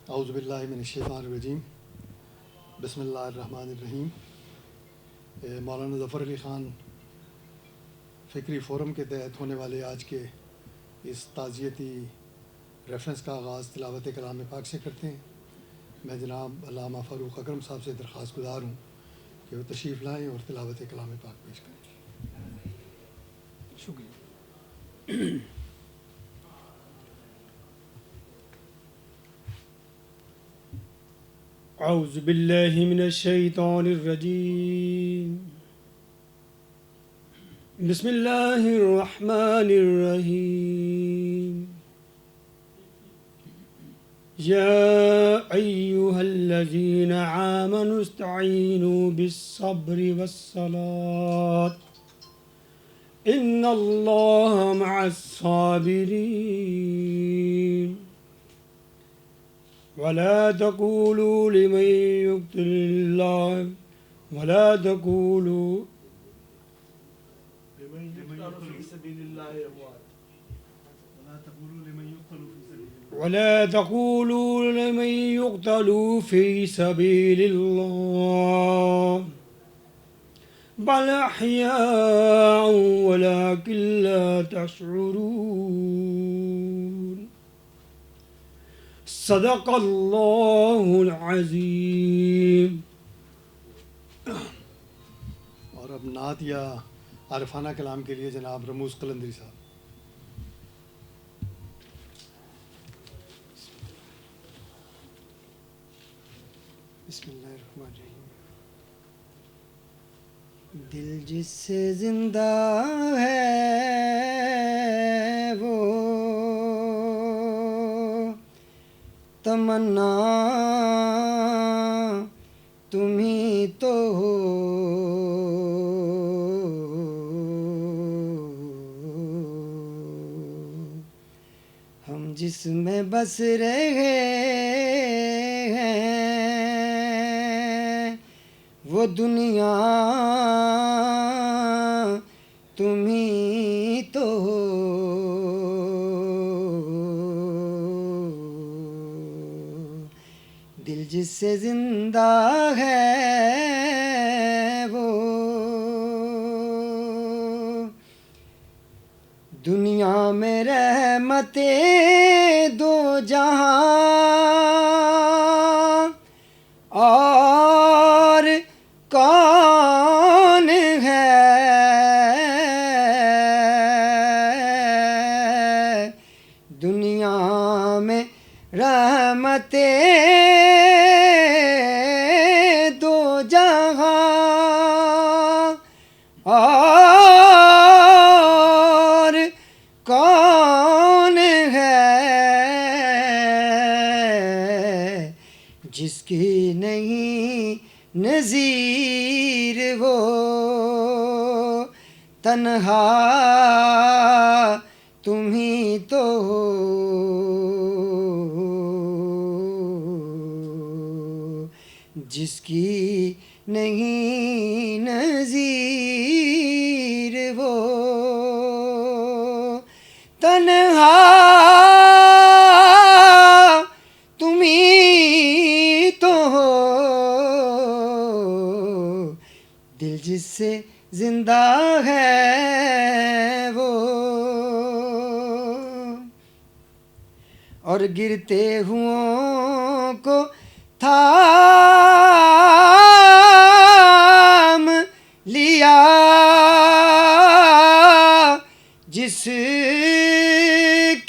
اعوذ باللہ من الشیطان الرجیم بسم اللہ الرحمن الرحیم۔ مولانا ظفر علی خان فکری فورم کے تحت ہونے والے آج کے اس تعزیتی ریفرنس کا آغاز تلاوت کلام پاک سے کرتے ہیں۔ میں جناب علامہ فاروق اکرم صاحب سے درخواست گزار ہوں کہ وہ تشریف لائیں اور تلاوت کلام پاک پیش کریں۔ شکریہ۔ اعوذ باللہ من الشیطان الرجیم، بسم اللہ الرحمن الرحیم۔ یا ایہا الذین آمنوا استعینوا بالصبر والصلاة ان اللہ مع الصابرین۔ ولا تقولوا لمن يقتل الله ولا تقولوا لمن يقتل في سبيل الله بل أحياء ولكن لا تشعرون۔ صدق اللہ العظیم۔ اور اب نعت یا عارفانہ کلام کے لیے جناب رموز قلندری صاحب۔ بسم اللہ الرحمن الرحیم۔ دل جس سے زندہ ہے وہ تمنا تمہیں تو ہو، ہم جس میں بس رہے ہیں وہ دنیا تمہیں تو ہو، دل جس سے زندہ ہے وہ دنیا میں رحمت دو جہاں اور کون ہے دنیا میں رحمت دو جہاں اور کون ہے جس کی نہیں نظیر وہ تنہا تمہیں تو ہو، جس کی نہیں نظیر وہ تنہا تمہیں تو ہو، دل جس سے زندہ ہے وہ اور گرتے ہوں کو تھام لیا جس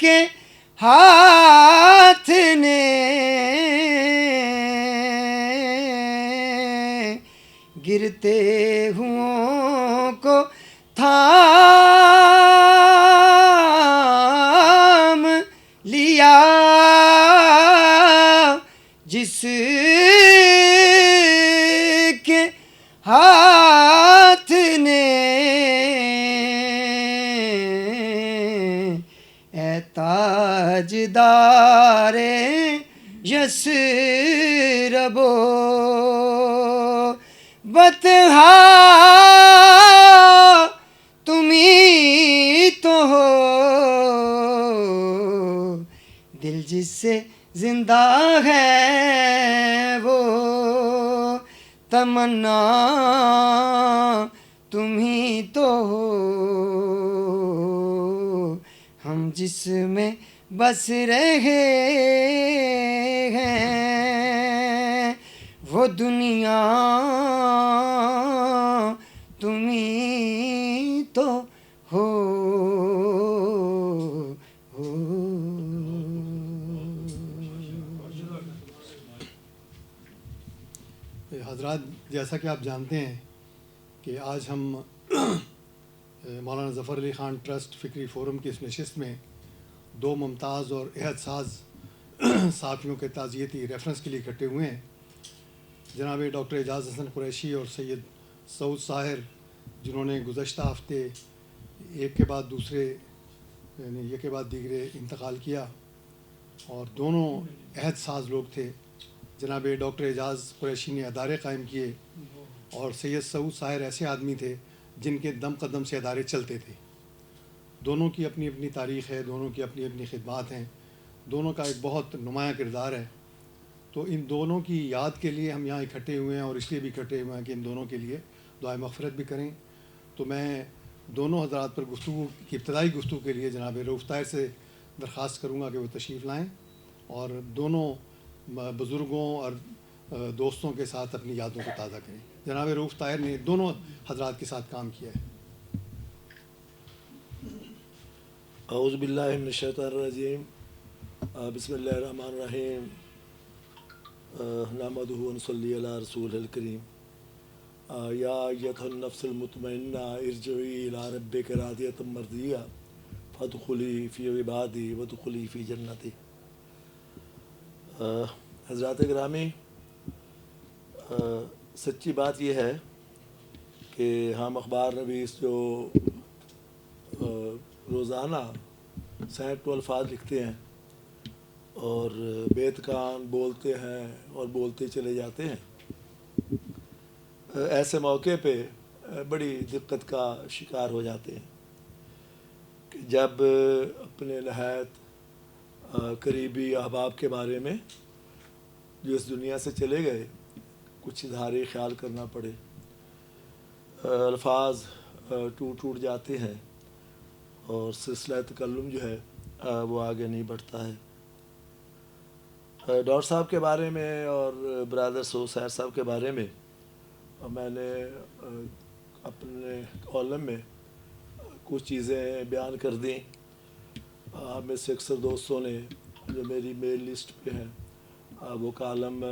کے ہاتھ نے گرتے ہوں کو تھام لیا جس کے ہاتھ نے اے تاجدار یثرب بطحا تمہیں تو ہو، دل جس سے زندہ ہے وہ تمنا تم ہی تو ہو، ہم جس میں بس رہے ہیں وہ دنیا تم ہی تو ہو۔ حضرات، جیسا کہ آپ جانتے ہیں کہ آج ہم مولانا ظفر علی خان ٹرسٹ فکری فورم کی اس نشست میں دو ممتاز اور عہد ساز صحافیوں کے تعزیتی ریفرنس کے لیے اکٹھے ہوئے ہیں۔ جناب ڈاکٹر اعجاز حسن قریشی اور سید سعود طاہر، جنہوں نے گزشتہ ہفتے ایک کے بعد دوسرے یعنی ایک کے بعد دیگرے انتقال کیا، اور دونوں عہد ساز لوگ تھے۔ جناب ڈاکٹر اعجاز قریشی نے ادارے قائم کیے، اور سید سعود طاہر ایسے آدمی تھے جن کے دم قدم سے ادارے چلتے تھے۔ دونوں کی اپنی اپنی تاریخ ہے، دونوں کی اپنی اپنی خدمات ہیں، دونوں کا ایک بہت نمایاں کردار ہے۔ تو ان دونوں کی یاد کے لیے ہم یہاں اکٹھے ہوئے ہیں، اور اس لیے بھی اکٹھے ہوئے ہیں کہ ان دونوں کے لیے دعائے مغفرت بھی کریں۔ تو میں دونوں حضرات پر گفتگو کی ابتدائی گفتگو کے لیے جناب رؤوف طاہر سے درخواست کروں گا کہ وہ تشریف لائیں اور دونوں بزرگوں اور دوستوں کے ساتھ اپنی یادوں کو تازہ کریں۔ جناب رؤوف طاہر نے دونوں حضرات کے ساتھ کام کیا ہے۔ اعوذ باللہ من الشیطان الرجیم، بسم اللہ الرحمن الرحیم، نحمدہ ونصلی علی رسول الکریم۔ یا ایتھا النفس المطمئنہ ارجعی الی ربک راضیۃ مرضیہ فادخلی فی عبادی وادخلی فی جنتی۔ حضرات گرامی، سچی بات یہ ہے کہ ہم اخبار نویس جو روزانہ سینکڑوں الفاظ لکھتے ہیں اور بے تکان بولتے ہیں اور بولتے چلے جاتے ہیں، ایسے موقع پہ بڑی دقت کا شکار ہو جاتے ہیں کہ جب اپنے نہایت قریبی احباب کے بارے میں جو اس دنیا سے چلے گئے کچھ اظہار خیال کرنا پڑے، الفاظ ٹوٹ جاتے ہیں اور سلسلہ تکلم جو ہے وہ آگے نہیں بڑھتا ہے۔ ڈاکٹر صاحب کے بارے میں اور برادر سعود طاہر صاحب کے بارے میں میں نے اپنے کالم میں کچھ چیزیں بیان کر دیں۔ آپ میں سے اکثر دوستوں نے جو میری میل لسٹ پہ ہیں وہ کالم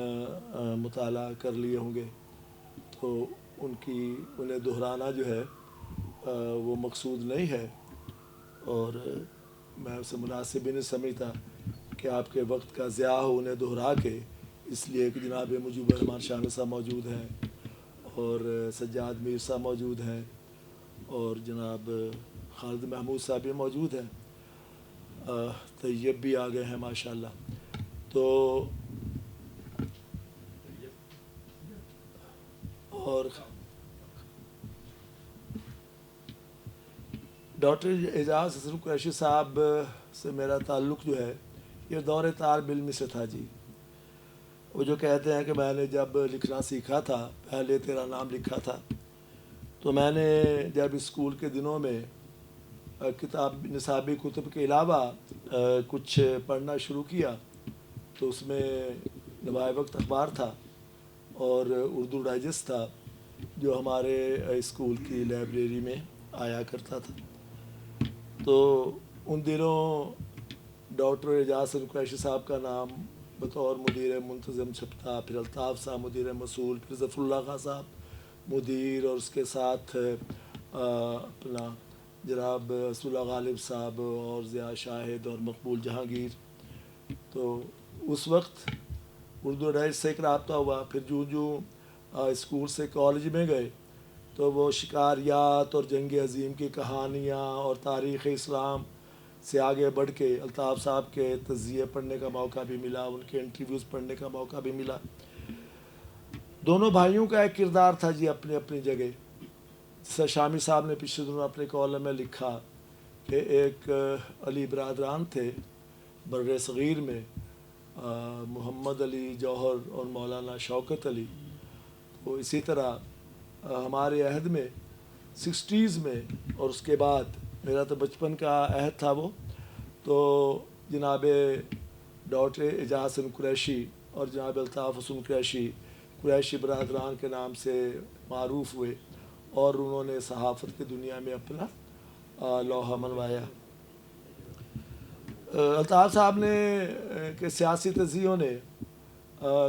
مطالعہ کر لیے ہوں گے، تو انہیں دہرانا جو ہے وہ مقصود نہیں ہے، اور میں اسے مناسب بھی نہیں سمجھتا کہ آپ کے وقت کا ضیاع ہو انہیں دہرا کے، اس لیے کہ جناب مجیب الرحمان شامل صاحب موجود ہیں اور سجاد میر صاحب موجود ہیں اور جناب خالد محمود صاحب بھی موجود ہیں، طیب بھی آ گئے ہیں ماشاءاللہ۔ تو اور ڈاکٹر اعجاز حسن قریشی صاحب سے میرا تعلق جو ہے یہ دور طالب علم سے تھا جی۔ وہ جو کہتے ہیں کہ میں نے جب لکھنا سیکھا تھا پہلے تیرا نام لکھا تھا، تو میں نے جب اسکول کے دنوں میں کتاب نصابی کتب کے علاوہ کچھ پڑھنا شروع کیا تو اس میں نوائے وقت اخبار تھا اور اردو ڈائجسٹ تھا جو ہمارے اسکول کی لائبریری میں آیا کرتا تھا۔ تو ان دنوں ڈاکٹر اعجاز حسن قریشی صاحب کا نام بطور مدیر منتظم چھپتا، پھر الطاف صاحب مدیر مسئول، پھر ظفر اللہ خان صاحب مدیر، اور اس کے ساتھ اپنا جناب رسول اللہ غالب صاحب اور ضیاء شاہد اور مقبول جہانگیر۔ تو اس وقت اردو ڈائجسٹ سے ایک رابطہ ہوا، پھر جو اسکول سے کالج میں گئے تو وہ شکاریات اور جنگ عظیم کی کہانیاں اور تاریخ اسلام سے آگے بڑھ کے الطاف صاحب کے تجزیے پڑھنے کا موقع بھی ملا، ان کے انٹرویوز پڑھنے کا موقع بھی ملا۔ دونوں بھائیوں کا ایک کردار تھا جی اپنی اپنی جگہ۔ جیسے شامی صاحب نے پچھلے دنوں اپنے کالم میں لکھا کہ ایک علی برادران تھے بر صغیر میں، محمد علی جوہر اور مولانا شوکت علی. تو اسی طرح ہمارے عہد میں 60s میں اور اس کے بعد میرا تو بچپن کا عہد تھا وہ، تو جناب ڈاکٹر اعجاز حسن قریشی اور جناب الطاف حسن قریشی برادران کے نام سے معروف ہوئے اور انہوں نے صحافت کی دنیا میں اپنا لوہا منوایا. الطاف صاحب نے کہ سیاسی تجزیوں نے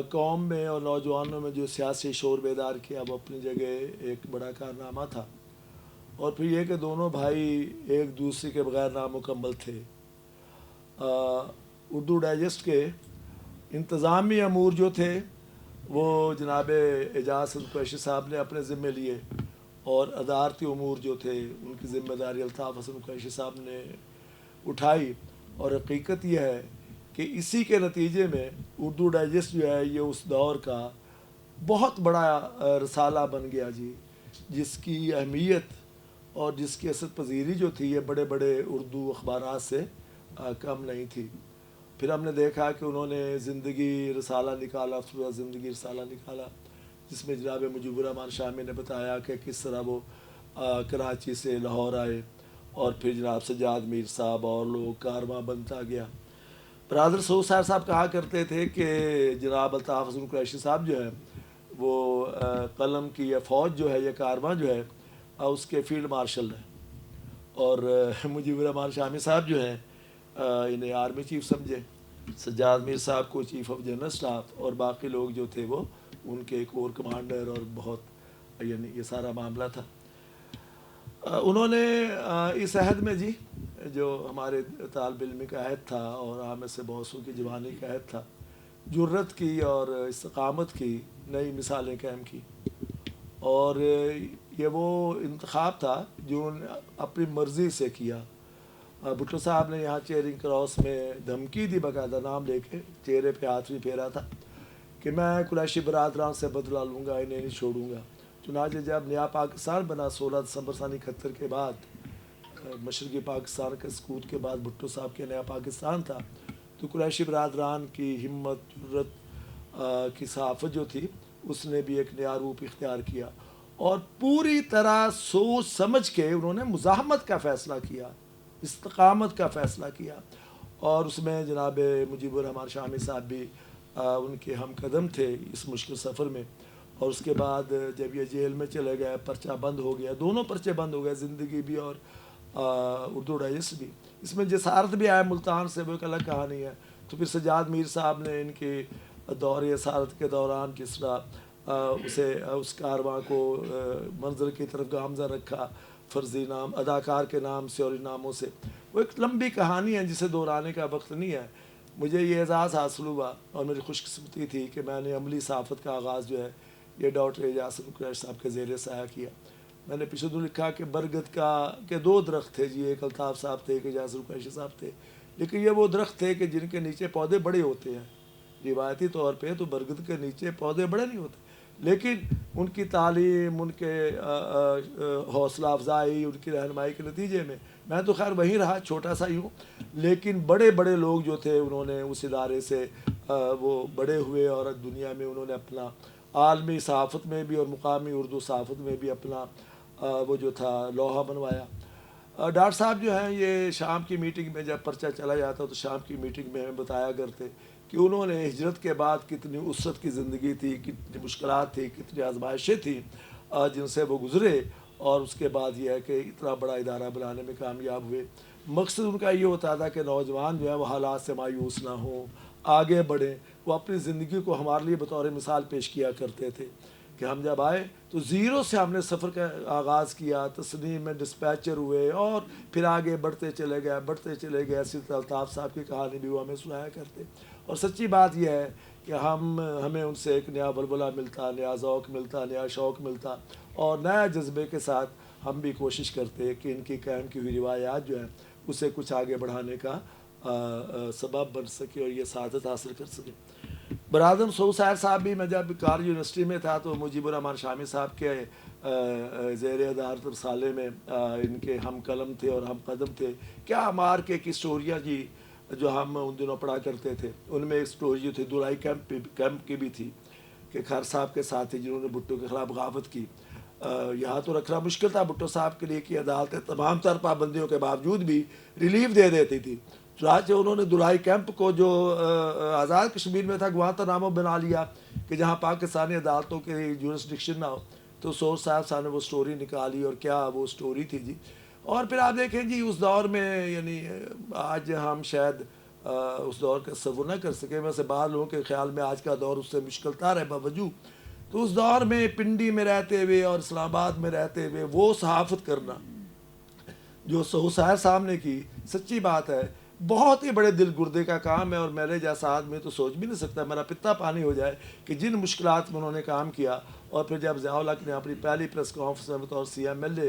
قوم میں اور نوجوانوں میں جو سیاسی شعور بیدار کیا وہ اپنی جگہ ایک بڑا کارنامہ تھا. اور پھر یہ کہ دونوں بھائی ایک دوسرے کے بغیر نامکمل تھے. اردو ڈائجسٹ کے انتظامی امور جو تھے وہ جناب اعجاز حسن قریشی صاحب نے اپنے ذمے لیے، اور ادارتی امور جو تھے ان کی ذمہ داری الطاف حسن قریشی صاحب نے اٹھائی. اور حقیقت یہ ہے کہ اسی کے نتیجے میں اردو ڈائجسٹ جو ہے یہ اس دور کا بہت بڑا رسالہ بن گیا جی، جس کی اہمیت اور جس کی اثر پذیری جو تھی یہ بڑے بڑے اردو اخبارات سے کم نہیں تھی. پھر ہم نے دیکھا کہ انہوں نے زندگی رسالہ نکالا، زندگی رسالہ نکالا، جس میں جناب مجیب الرحمان شامی نے بتایا کہ کس طرح وہ کراچی سے لاہور آئے، اور پھر جناب سجاد میر صاحب اور لوگ کارواں بنتا گیا. برادر سعود صاحب کہا کرتے تھے کہ جناب الطاف حسن قریشی صاحب جو ہے وہ قلم کی یہ فوج جو ہے، یہ کارواں جو ہے اس کے فیلڈ مارشل ہیں، اور مجیب الرحمان شامی صاحب جو ہیں انہیں آرمی چیف سمجھے، سجاد میر صاحب کو چیف آف جنرل اسٹاف، اور باقی لوگ جو تھے وہ ان کے کور کمانڈر، اور بہت یعنی یہ سارا معاملہ تھا. انہوں نے اس عہد میں جی جو ہمارے طالب علمی کا عہد تھا اور عام سے بہتوں کی جوانی کا عہد تھا، جرت کی اور استقامت کی نئی مثالیں قائم کی. اور یہ وہ انتخاب تھا جو انہوں نے اپنی مرضی سے کیا. بھٹو صاحب نے یہاں چیئرنگ کراس میں دھمکی دی، باقاعدہ نام لے کے چہرے پہ ہاتھ بھی پھیرا تھا کہ میں قریشی برادران سے بدلہ لوں گا، انہیں نہیں چھوڑوں گا. چنانچہ جب نیا پاکستان بنا 16 دسمبر سن 71 کے بعد، مشرقی پاکستان کے سقوط کے بعد بھٹو صاحب کے نیا پاکستان تھا، تو قریشی برادران کی ہمت، جرت کی صحافت جو تھی اس نے بھی ایک نیا روپ اختیار کیا، اور پوری طرح سوچ سمجھ کے انہوں نے مزاحمت کا فیصلہ کیا، استقامت کا فیصلہ کیا. اور اس میں جناب مجیب الرحمان شامی صاحب بھی ان کے ہم قدم تھے اس مشکل سفر میں. اور اس کے بعد جب یہ جیل میں چلے گئے، پرچہ بند ہو گیا، دونوں پرچے بند ہو گئے، زندگی بھی اور اردو ڈائجسٹ بھی. اس میں جسارت بھی آیا ملتان سے، وہ ایک الگ کہانی ہے. تو پھر سجاد میر صاحب نے ان کے دور اسارت کے دوران کس طرح اسے اس کارواں کو منظر کی طرف گامزن رکھا، فرضی نام اداکار کے نام سے اور ان ناموں سے. وہ ایک لمبی کہانی ہے جسے دہرانے کا وقت نہیں ہے. مجھے یہ اعزاز حاصل ہوا اور میری خوش قسمتی تھی کہ میں نے عملی صحافت کا آغاز جو ہے یہ ڈاکٹر اعجاز حسن قریشی صاحب کے زیر سایہ کیا. میں نے پیچھے تو لکھا کہ برگد کے 2 درخت تھے جی، ایک الطاف صاحب تھے، ایک اعجاز حسن قریشی صاحب تھے، لیکن یہ وہ درخت تھے کہ جن کے نیچے پودے بڑے ہوتے ہیں. روایتی طور پہ تو برگد کے نیچے پودے بڑے نہیں ہوتے، لیکن ان کی تعلیم، ان کے حوصلہ افزائی، ان کی رہنمائی کے نتیجے میں تو خیر وہیں رہا، چھوٹا سا ہی ہوں، لیکن بڑے بڑے لوگ جو تھے انہوں نے اس ادارے سے وہ بڑے ہوئے، اور دنیا میں انہوں نے اپنا عالمی صحافت میں بھی اور مقامی اردو صحافت میں بھی اپنا وہ جو تھا لوہا بنوایا. ڈاکٹر صاحب جو ہیں یہ شام کی میٹنگ میں جب پرچہ چلا جاتا تو شام کی میٹنگ میں ہمیں بتایا کرتے کہ انہوں نے ہجرت کے بعد کتنی اسرت کی زندگی تھی، کتنی مشکلات تھی، کتنی آزمائشیں تھیں جن سے وہ گزرے، اور اس کے بعد یہ ہے کہ اتنا بڑا ادارہ بنانے میں کامیاب ہوئے. مقصد ان کا یہ ہوتا تھا کہ نوجوان جو ہے وہ حالات سے مایوس نہ ہوں، آگے بڑھیں. وہ اپنی زندگی کو ہمارے لیے بطور مثال پیش کیا کرتے تھے کہ ہم جب آئے تو زیرو سے ہم نے سفر کا آغاز کیا، تصنیم میں ڈسپیچر ہوئے اور پھر آگے بڑھتے چلے گئے. اسی طرح الطاف صاحب کی کہانی بھی وہ ہمیں سنایا کرتے. اور سچی بات یہ ہے کہ ہمیں ان سے ایک نیا بلبلہ ملتا، نیا ذوق ملتا، نیا شوق ملتا، اور نیا جذبے کے ساتھ ہم بھی کوشش کرتے کہ ان کی قائم کی ہوئی روایات جو ہیں اسے کچھ آگے بڑھانے کا سبب بن سکے اور یہ سعادت حاصل کر سکے. برادر سعود صاحب بھی، میں جب کار یونیورسٹی میں تھا تو مجیب الرحمان شامی صاحب کے زیر ادارت رسالے میں ان کے ہم قلم تھے اور ہم قدم تھے. کیا مار کے کی اسٹوریاں جی جو ہم ان دنوں پڑھا کرتے تھے، ان میں ایک اسٹوری جو تھی دورائی کیمپ کی بھی تھی کہ خیر صاحب کے ساتھ تھے جنہوں نے بھٹو کے خلاف بغاوت کی. یہاں تو رکھنا مشکل تھا بھٹو صاحب کے لیے کہ عدالتیں تمام تر پابندیوں کے باوجود بھی ریلیف دے دیتی تھی. چنانچہ انہوں نے دورائی کیمپ کو جو آزاد کشمیر میں تھا گوانتانامو بنا لیا کہ جہاں پاکستانی عدالتوں کی جورسڈکشن نہ ہو. تو سور صاحب نے وہ سٹوری نکالی اور کیا وہ سٹوری تھی جی. اور پھر آپ دیکھیں جی اس دور میں یعنی آج ہم شاید اس دور کا تصور نہ کر سکیں، ویسے بعض لوگوں کے خیال میں آج کا دور اس سے مشکل تر ہے باوجود. تو اس دور میں پنڈی میں رہتے ہوئے اور اسلام آباد میں رہتے ہوئے وہ صحافت کرنا جو سہسائر صاحب نے کی، سچی بات ہے بہت ہی بڑے دل گردے کا کام ہے. اور میرے جیسا آدمی تو سوچ بھی نہیں سکتا، میرا پتا پانی ہو جائے کہ جن مشکلات میں انہوں نے کام کیا. اور پھر جب ضیاء الحق نے اپنی پہلی پریس کانفرنس میں بطور CMLA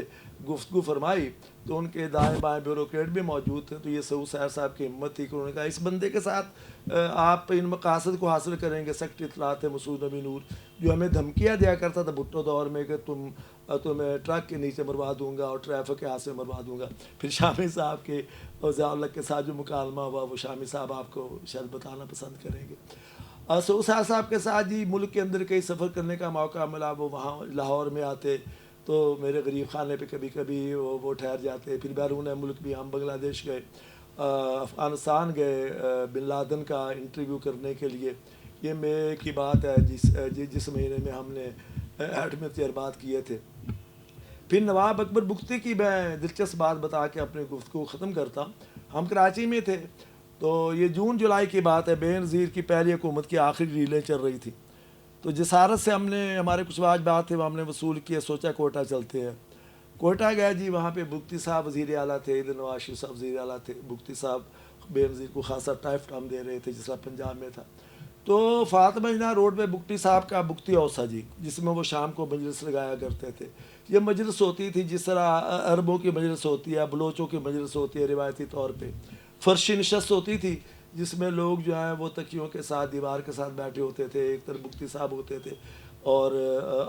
گفتگو فرمائی تو ان کے دائیں بائیں بیوروکریٹ بھی موجود تھے. تو یہ سہسائر صاحب کی ہمت تھی کہ انہوں نے کہا اس بندے کے ساتھ آپ ان مقاصد کو حاصل کریں گے. سیکرٹری اطلاعات مسعود نبی نور جو ہمیں دھمکیاں دیا کرتا تھا بھٹو دور میں کہ تمہیں ٹرک کے نیچے مروا دوں گا اور ٹریفک کے ہاتھ سے مروا دوں گا. پھر شامی صاحب کے اور ضیاء الحق کے ساتھ جو مکالمہ ہوا وہ شامی صاحب آپ کو شاید بتانا پسند کریں گے. سہسائر صاحب کے ساتھ جی ملک کے اندر کئی سفر کرنے کا موقع ملا. وہ وہاں لاہور میں آتے تو میرے غریب خانے پہ کبھی کبھی وہ ٹھہر جاتے. پھر بیرون ملک بھی ہم بنگلہ دیش گئے، افغانستان گئے بن لادن کا انٹرویو کرنے کے لیے. یہ مئی کی بات ہے جس مہینے میں ہم نے ایڈ میں تجربات کیے تھے. پھر نواب اکبر بگٹی کی میں دلچسپ بات بتا کے اپنے گفتگو ختم کرتا ہوں. ہم کراچی میں تھے تو یہ جون جولائی کی بات ہے، بے نظیر کی پہلی حکومت کی آخری ریلیں چل رہی تھی. تو جسارت سے ہم نے ہمارے کچھ واجبات تھے وہ ہم نے وصول کیے، سوچا کوئٹہ چلتے ہیں. کوئٹہ گئے جی، وہاں پہ بگٹی صاحب وزیر اعلیٰ تھے، ادھر نواز شریف صاحب وزیر اعلیٰ تھے. بگٹی صاحب بے نظیر کو خاصا ٹائف ہم دے رہے تھے جس طرح پنجاب میں تھا. تو فاطمہ جناح روڈ پہ بگٹی صاحب کا بگٹی ہاؤس تھا جی، جس میں وہ شام کو مجلس لگایا کرتے تھے. یہ مجلس ہوتی تھی جس طرح عربوں کی مجلس ہوتی ہے، بلوچوں کی مجلس ہوتی ہے روایتی طور پہ. فرشی نشست ہوتی تھی جس میں لوگ جو ہیں وہ تکیوں کے ساتھ دیوار کے ساتھ بیٹھے ہوتے تھے. ایک طرف بگٹی صاحب ہوتے تھے اور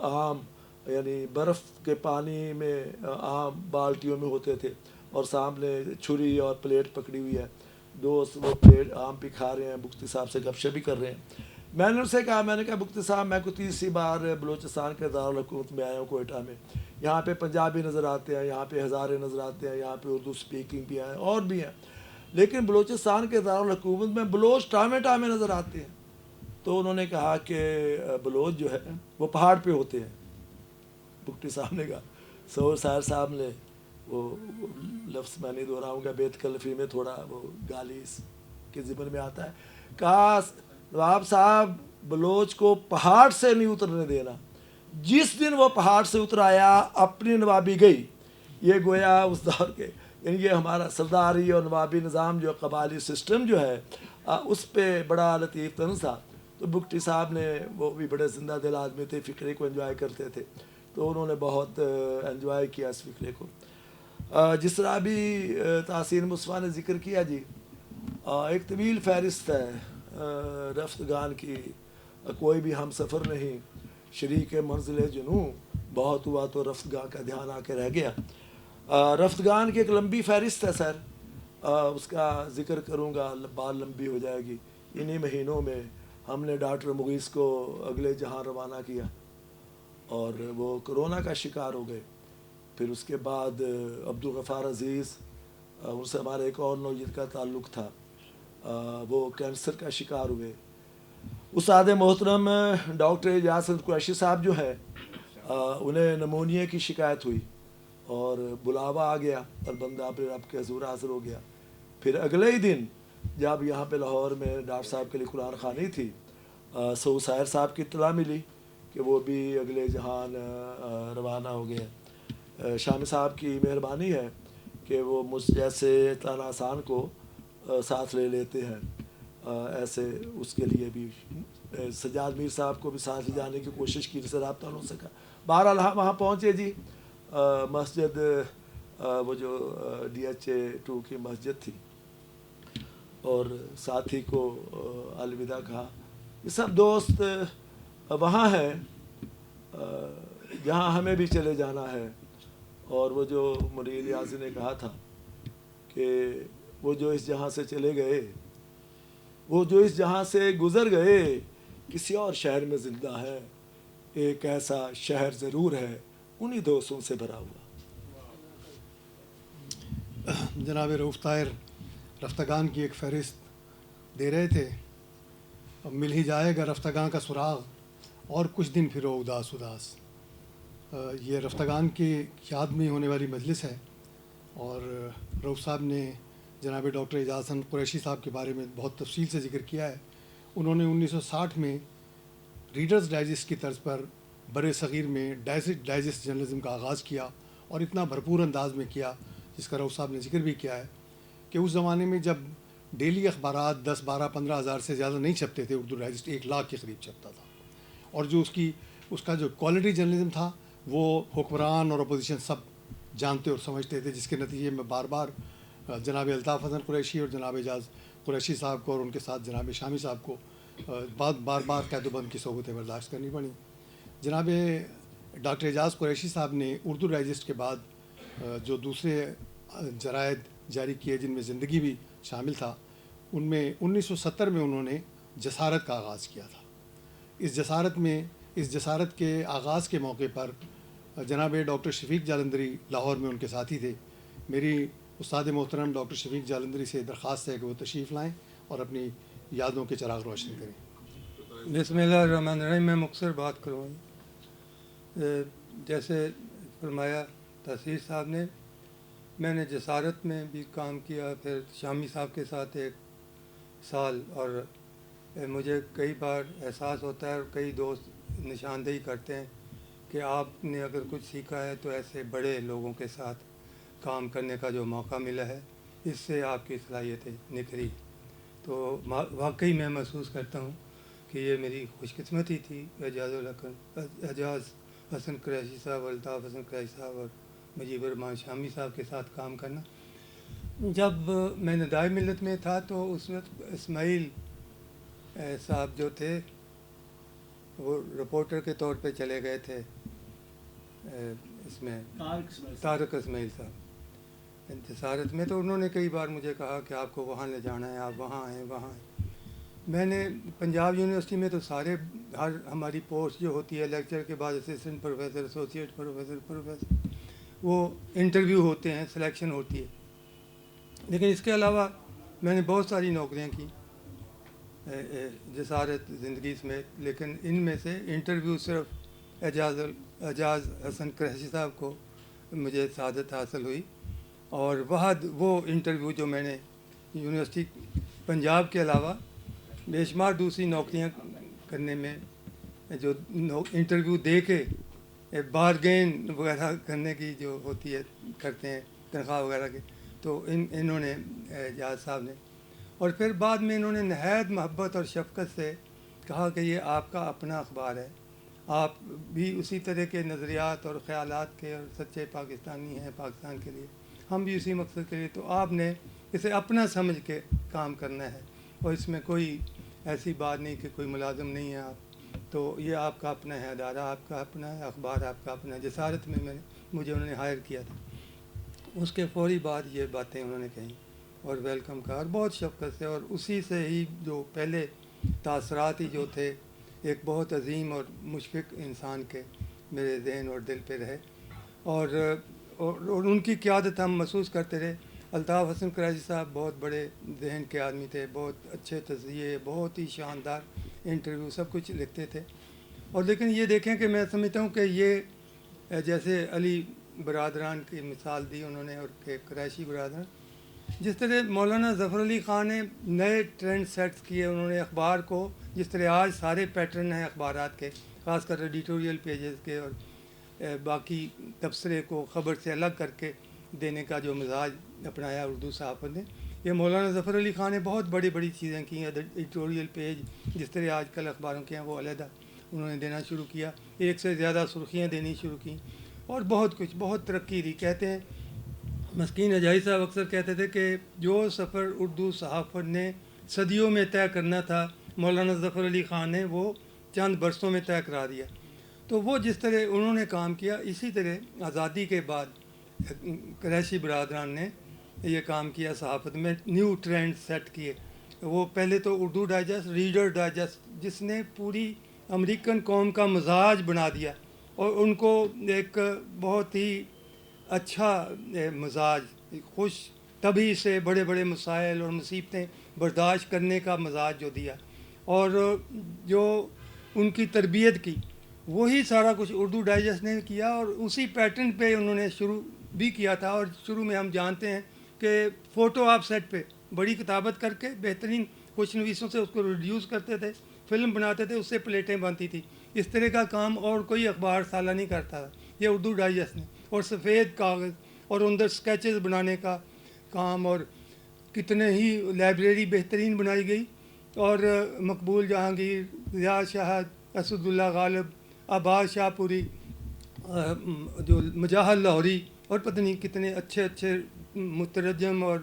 عام یعنی برف کے پانی میں عام بالٹیوں میں ہوتے تھے اور سامنے چھری اور پلیٹ پکڑی ہوئی ہے. دوست وہ پلیٹ عام بھی کھا رہے ہیں، بگٹی صاحب سے گپ شپ بھی کر رہے ہیں. میں نے ان سے کہا، میں نے کہا بگٹی صاحب میں کو تیسری بار بلوچستان کے دارالحکومت میں آیا ہوں کوئٹہ میں. یہاں پہ پنجابی نظر آتے ہیں، یہاں پہ ہزارے نظر آتے ہیں، یہاں پہ اردو سپیکنگ بھی ہیں اور بھی ہیں، لیکن بلوچستان کے دارالحکومت میں بلوچ ٹامے نظر آتے ہیں. تو انہوں نے کہا کہ بلوچ جو ہے وہ پہاڑ پہ ہوتے ہیں. بگٹی صاحب نے کہا، سہسائر صاحب نے وہ لفظ میں نہیں دہراؤں گا، بیت کلفی میں تھوڑا وہ گالی کے ذمن میں آتا ہے، کہا نواب صاحب بلوچ کو پہاڑ سے نہیں اترنے دینا. جس دن وہ پہاڑ سے اتر آیا اپنی نوابی گئی. یہ گویا اس دور کے یعنی یہ ہمارا سرداری اور نوابی نظام جو قبائلی سسٹم جو ہے اس پہ بڑا لطیف طنز تھا. تو بگٹی صاحب نے، وہ بھی بڑے زندہ دل آدمی تھے، فکرے کو انجوائے کرتے تھے، تو انہوں نے بہت انجوائے کیا اس فکرے کو. جس طرح بھی تحسین مصطفیٰ نے ذکر کیا جی، ایک طویل فہرست ہے رفتگان کی. کوئی بھی ہم سفر نہیں شریک منزل جنوں، بہت ہوا تو رفتگاں کا دھیان آ کے رہ گیا. رفتگان کی ایک لمبی فہرست ہے سر، اس کا ذکر کروں گا بات لمبی ہو جائے گی. انہی مہینوں میں ہم نے ڈاکٹر مغیث کو اگلے جہاں روانہ کیا اور وہ کرونا کا شکار ہو گئے. پھر اس کے بعد عبدالغفار عزیز، ان سے ہمارا ایک اور نوعیت کا تعلق تھا، وہ کینسر کا شکار ہوئے. استاد محترم ڈاکٹر اعجاز قریشی صاحب جو ہے انہیں نمونیا کی شکایت ہوئی اور بلاوا آ گیا اور بندہ پھر رب کے حضور حاضر ہو گیا. پھر اگلے ہی دن جب یہاں پہ لاہور میں ڈاکٹر صاحب کے لیے قرآن خوانی تھی، سہسائر صاحب کی اطلاع ملی کہ وہ بھی اگلے جہان روانہ ہو گئے. شامی صاحب کی مہربانی ہے کہ وہ مجھ جیسے اطلاع آسان کو ساتھ لے لیتے ہیں. ایسے اس کے لیے بھی سجاد میر صاحب کو بھی ساتھ لے جانے کی کوشش کی، جسے رابطہ ہو سکا. بہرحال ہم وہاں پہنچے جی. مسجد وہ جو DH2 کی مسجد تھی اور ساتھی کو الوداع کہا. یہ سب دوست وہاں ہیں جہاں ہمیں بھی چلے جانا ہے. اور وہ جو منیر نیازی نے کہا تھا کہ وہ جو اس جہاں سے چلے گئے وہ جو اس جہاں سے گزر گئے کسی اور شہر میں زندہ ہے، ایک ایسا شہر ضرور ہے انہی دوستوں سے بھرا ہوا۔ جناب رؤوف طاہر رفتگان کی ایک فہرست دے رہے تھے، اب مل ہی جائے گا رفتگاں کا سراغ، اور کچھ دن پھرو اداس اداس۔ یہ رفتگان کی یاد میں ہونے والی مجلس ہے، اور رؤوف صاحب نے جناب ڈاکٹر اعجاز حسن قریشی صاحب کے بارے میں بہت تفصیل سے ذکر کیا ہے۔ انہوں نے 1960 میں ریڈرز ڈائجسٹ کی طرز پر بر صغیر میں ڈائجسٹ جرنلزم کا آغاز کیا، اور اتنا بھرپور انداز میں کیا جس کا رؤوف صاحب نے ذکر بھی کیا ہے کہ اس زمانے میں جب ڈیلی اخبارات 10 12 15 ہزار سے زیادہ نہیں چھپتے تھے، اردو ڈائجسٹ 1 لاکھ کے قریب چھپتا تھا، اور جو اس کا جو کوالٹی جرنلزم تھا وہ حکمران اور اپوزیشن سب جانتے اور سمجھتے تھے، جس کے نتیجے میں بار بار جناب الطاف حسن قریشی اور جناب اعجاز قریشی صاحب کو اور ان کے ساتھ جناب شامی صاحب کو بار بار قید و بند کی صحبتیں برداشت کرنی پڑیں۔ جناب ڈاکٹر اعجاز قریشی صاحب نے اردو ڈائجسٹ کے بعد جو دوسرے جرائد جاری کیے جن میں زندگی بھی شامل تھا، ان میں 1970 میں انہوں نے جسارت کا آغاز کیا تھا۔ اس جسارت کے آغاز کے موقع پر جناب ڈاکٹر شفیق جالندھری لاہور میں ان کے ساتھی تھے۔ میری استاد محترم ڈاکٹر شفیق جالندھری سے درخواست ہے کہ وہ تشریف لائیں اور اپنی یادوں کے چراغ روشن کریں۔ بسم اللہ الرحمن الرحیم۔ میں مختصر بات کروں، جیسے فرمایا تحصیل صاحب نے، میں نے جسارت میں بھی کام کیا، پھر شامی صاحب کے ساتھ 1 سال، اور مجھے کئی بار احساس ہوتا ہے اور کئی دوست نشاندہی کرتے ہیں کہ آپ نے اگر کچھ سیکھا ہے تو ایسے بڑے لوگوں کے ساتھ کام کرنے کا جو موقع ملا ہے، اس سے آپ کی صلاحیتیں نکھری۔ تو واقعی میں محسوس کرتا ہوں کہ یہ میری خوش قسمتی تھی، اعجاز حسن قریشی صاحب، الطاف حسن قریشی صاحب اور مجیب الرحمان شامی صاحب کے ساتھ کام کرنا۔ جب میں ندائے ملت میں تھا تو اس وقت اسماعیل صاحب جو تھے وہ رپورٹر کے طور پہ چلے گئے تھے، اس میں طارق اسماعیل صاحب جسارت میں، تو انہوں نے کئی بار مجھے کہا کہ آپ کو وہاں لے جانا ہے، آپ وہاں آئیں وہاں آئیں۔ میں نے پنجاب یونیورسٹی میں تو ہر ہماری پوسٹ جو ہوتی ہے لیکچر کے بعد اسسٹنٹ پروفیسر، ایسوسیٹ پروفیسر، وہ انٹرویو ہوتے ہیں، سلیکشن ہوتی ہے، لیکن اس کے علاوہ میں نے بہت ساری نوکریاں کی جسارت زندگی میں، لیکن ان میں سے انٹرویو صرف اعجاز حسن قریشی صاحب کو مجھے سعادت حاصل ہوئی، اور وہ انٹرویو جو میں نے یونیورسٹی پنجاب کے علاوہ بے شمار دوسری نوکریاں کرنے میں، جو انٹرویو دے کے بارگین وغیرہ کرنے کی جو ہوتی ہے کرتے ہیں تنخواہ وغیرہ کی، تو انہوں نے اعجاز صاحب نے، اور پھر بعد میں انہوں نے نہایت محبت اور شفقت سے کہا کہ یہ آپ کا اپنا اخبار ہے، آپ بھی اسی طرح کے نظریات اور خیالات کے اور سچے پاکستانی ہیں پاکستان کے لیے، ہم بھی اسی مقصد کے لیے، تو آپ نے اسے اپنا سمجھ کے کام کرنا ہے، اور اس میں کوئی ایسی بات نہیں کہ کوئی ملازم نہیں ہے آپ، تو یہ آپ کا اپنا ہے، ادارہ آپ کا اپنا ہے، اخبار آپ کا اپنا ہے۔ جسارت میں مجھے انہوں نے ہائر کیا تھا، اس کے فوری بعد یہ باتیں انہوں نے کہیں اور ویلکم کہا، اور بہت شفقت سے، اور اسی سے ہی جو پہلے تاثرات ہی جو تھے ایک بہت عظیم اور مشفق انسان کے میرے ذہن اور دل پہ رہے، اور ان کی قیادت ہم محسوس کرتے رہے۔ الطاف حسن قریشی صاحب بہت بڑے ذہن کے آدمی تھے، بہت اچھے تجزیے، بہت ہی شاندار انٹرویو، سب کچھ لکھتے تھے، اور لیکن یہ دیکھیں کہ میں سمجھتا ہوں کہ یہ جیسے علی برادران کی مثال دی انہوں نے، اور کہ قریشی برادران، جس طرح مولانا ظفر علی خان نے نئے ٹرینڈ سیٹس کیے، انہوں نے اخبار کو، جس طرح آج سارے پیٹرن ہیں اخبارات کے، خاص کر ایڈیٹوریل پیجز کے، اور باقی تبصرے کو خبر سے الگ کر کے دینے کا جو مزاج اپنایا اردو صحافت نے، یہ مولانا ظفر علی خان نے بہت بڑی بڑی چیزیں کی ہیں۔ ایڈیٹوریل پیج جس طرح آج کل اخباروں کے ہیں وہ علیحدہ انہوں نے دینا شروع کیا، 1 سے زیادہ سرخیاں دینی شروع کیں، اور بہت کچھ، بہت ترقی دی۔ کہتے ہیں مسکین اجائی صاحب اکثر کہتے تھے کہ جو سفر اردو صحافت نے صدیوں میں طے کرنا تھا، مولانا ظفر علی خان نے وہ چند برسوں میں طے کرا دیا۔ تو وہ جس طرح انہوں نے کام کیا، اسی طرح آزادی کے بعد قریشی برادران نے یہ کام کیا، صحافت میں نیو ٹرینڈ سیٹ کیے، وہ پہلے تو اردو ڈائجسٹ، ریڈر ڈائجسٹ، جس نے پوری امریکن قوم کا مزاج بنا دیا اور ان کو ایک بہت ہی اچھا مزاج، خوش طبی سے بڑے بڑے مسائل اور مصیبتیں برداشت کرنے کا مزاج جو دیا، اور جو ان کی تربیت کی، وہی سارا کچھ اردو ڈائجسٹ نے کیا، اور اسی پیٹرن پہ انہوں نے شروع بھی کیا تھا. اور شروع میں ہم جانتے ہیں کہ فوٹو آپ سیٹ پہ بڑی کتابت کر کے بہترین خوش نویسوں سے اس کو ریڈیوس کرتے تھے، فلم بناتے تھے، اس سے پلیٹیں بنتی تھی. اس طرح کا کام اور کوئی اخبار سالہ نہیں کرتا تھا، یہ اردو ڈائجسٹ نے. اور سفید کاغذ اور اندر اسکیچز بنانے کا کام، اور کتنے ہی لائبریری بہترین بنائی گئی. اور مقبول جہانگیر، ضیاء شاہد، اسد اللہ غالب، عباس شاہ پوری، جو مجاہد لاہوری، اور پتہ نہیں کتنے اچھے اچھے مترجم اور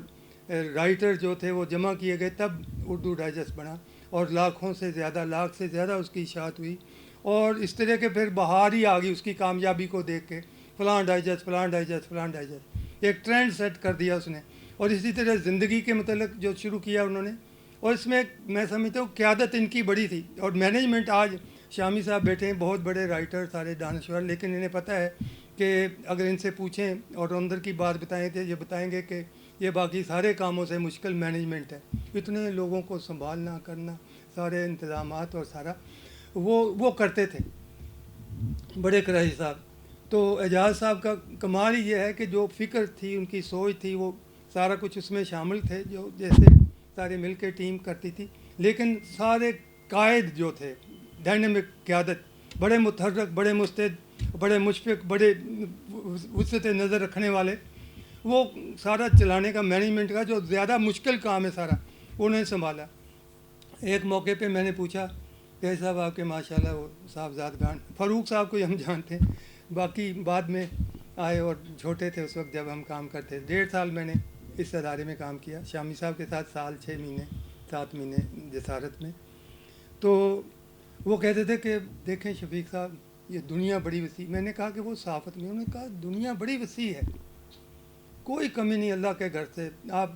رائٹر جو تھے وہ جمع کیے گئے، تب اردو ڈائجسٹ بنا. اور لاکھ سے زیادہ اس کی اشاعت ہوئی. اور اس طرح کے پھر بہار ہی آ گئی اس کی کامیابی کو دیکھ کے، فلاں ڈائجسٹ فلاں ڈائجسٹ فلاں ڈائجسٹ، ایک ٹرینڈ سیٹ کر دیا اس نے. اور اسی طرح زندگی کے متعلق جو شروع کیا انہوں نے، اور اس میں میں سمجھتا ہوں قیادت ان کی بڑی تھی. اور مینجمنٹ، آج شامی صاحب بیٹھے ہیں، بہت بڑے رائٹر، سارے دانشور، لیکن انہیں پتہ ہے کہ اگر ان سے پوچھیں اور اندر کی بات بتائیں تو یہ بتائیں گے کہ یہ باقی سارے کاموں سے مشکل مینجمنٹ ہے. اتنے لوگوں کو سنبھالنا، کرنا، سارے انتظامات اور سارا وہ کرتے تھے بڑے قریشی صاحب. تو اعجاز صاحب کا کمال ہی یہ ہے کہ جو فکر تھی، ان کی سوچ تھی، وہ سارا کچھ اس میں شامل تھے، جو جیسے سارے مل کے ٹیم کرتی تھی. لیکن سارے قائد جو تھے، ڈائنامک قیادت، بڑے متحرک، بڑے مستعد، بڑے مشفق، بڑے وسعت نظر رکھنے والے، وہ سارا چلانے کا، مینجمنٹ کا جو زیادہ مشکل کام ہے سارا، انہوں نے سنبھالا. ایک موقع پہ میں نے پوچھا کہ صاحب آپ کے ماشاءاللہ وہ صاحبزادگان، فاروق صاحب کو ہی ہم جانتے ہیں، باقی بعد میں آئے اور چھوٹے تھے اس وقت جب ہم کام کرتے. 1.5 سال میں نے اس ادارے میں کام کیا، شامی صاحب کے ساتھ 1 سال 6 مہینے 7 مہینے جسارت میں. تو وہ کہتے تھے کہ دیکھیں شفیق صاحب، یہ دنیا بڑی وسیع. میں نے کہا کہ وہ صحافت میں، انہوں نے کہا دنیا بڑی وسیع ہے، کوئی کمی نہیں اللہ کے گھر سے، آپ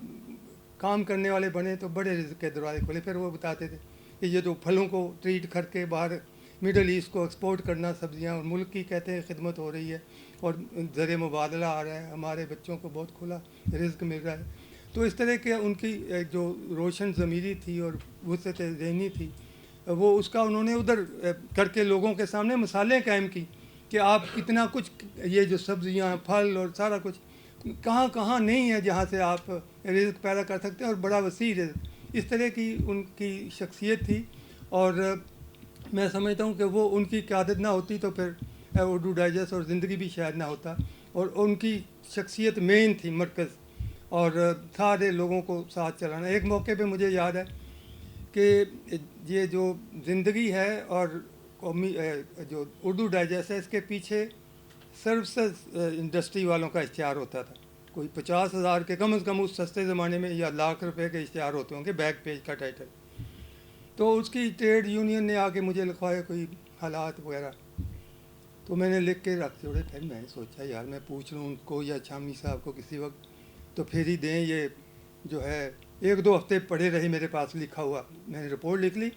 کام کرنے والے بنے تو بڑے رزق کے دروازے کھولے. پھر وہ بتاتے تھے کہ یہ جو پھلوں کو ٹریٹ کر کے باہر مڈل ایسٹ کو ایکسپورٹ کرنا، سبزیاں، اور ملک کی کہتے ہیں خدمت ہو رہی ہے، اور زر مبادلہ آ رہا ہے، ہمارے بچوں کو بہت کھلا رزق مل رہا ہے. تو اس طرح کے ان کی جو روشن ضمیری تھی اور وسعت ذہنی تھی، وہ اس کا انہوں نے ادھر کر کے لوگوں کے سامنے مثالیں قائم کی کہ آپ کتنا کچھ، یہ جو سبزیاں، پھل اور سارا کچھ کہاں کہاں نہیں ہے جہاں سے آپ رزق پیدا کر سکتے ہیں، اور بڑا وسیع رزق. اس طرح کی ان کی شخصیت تھی. اور میں سمجھتا ہوں کہ وہ ان کی قیادت نہ ہوتی تو پھر اردو ڈائجسٹ اور زندگی بھی شاید نہ ہوتا. اور ان کی شخصیت مین تھی، مرکز، اور سارے لوگوں کو ساتھ چلانا. ایک موقع پہ مجھے یاد ہے کہ یہ جو زندگی ہے اور قومی جو اردو ڈائجسٹ ہے، اس کے پیچھے سروسز انڈسٹری والوں کا اشتہار ہوتا تھا. کوئی 50,000 کے کم از کم اس سستے زمانے میں، یا ₹1,00,000 کے اشتہار ہوتے ہوں گے، بیک پیج کا ٹائٹل. تو اس کی ٹریڈ یونین نے آ کے مجھے لکھوایا کوئی حالات وغیرہ، تو میں نے لکھ کے رکھ چھوڑے. پھر میں نے سوچا یار میں پوچھ لوں ان کو یا شامی صاحب کو کسی وقت تو پھر ہی دیں. یہ جو ہے 1-2 ہفتے پڑے رہے میرے پاس لکھا ہوا. میں نے رپورٹ لکھ لی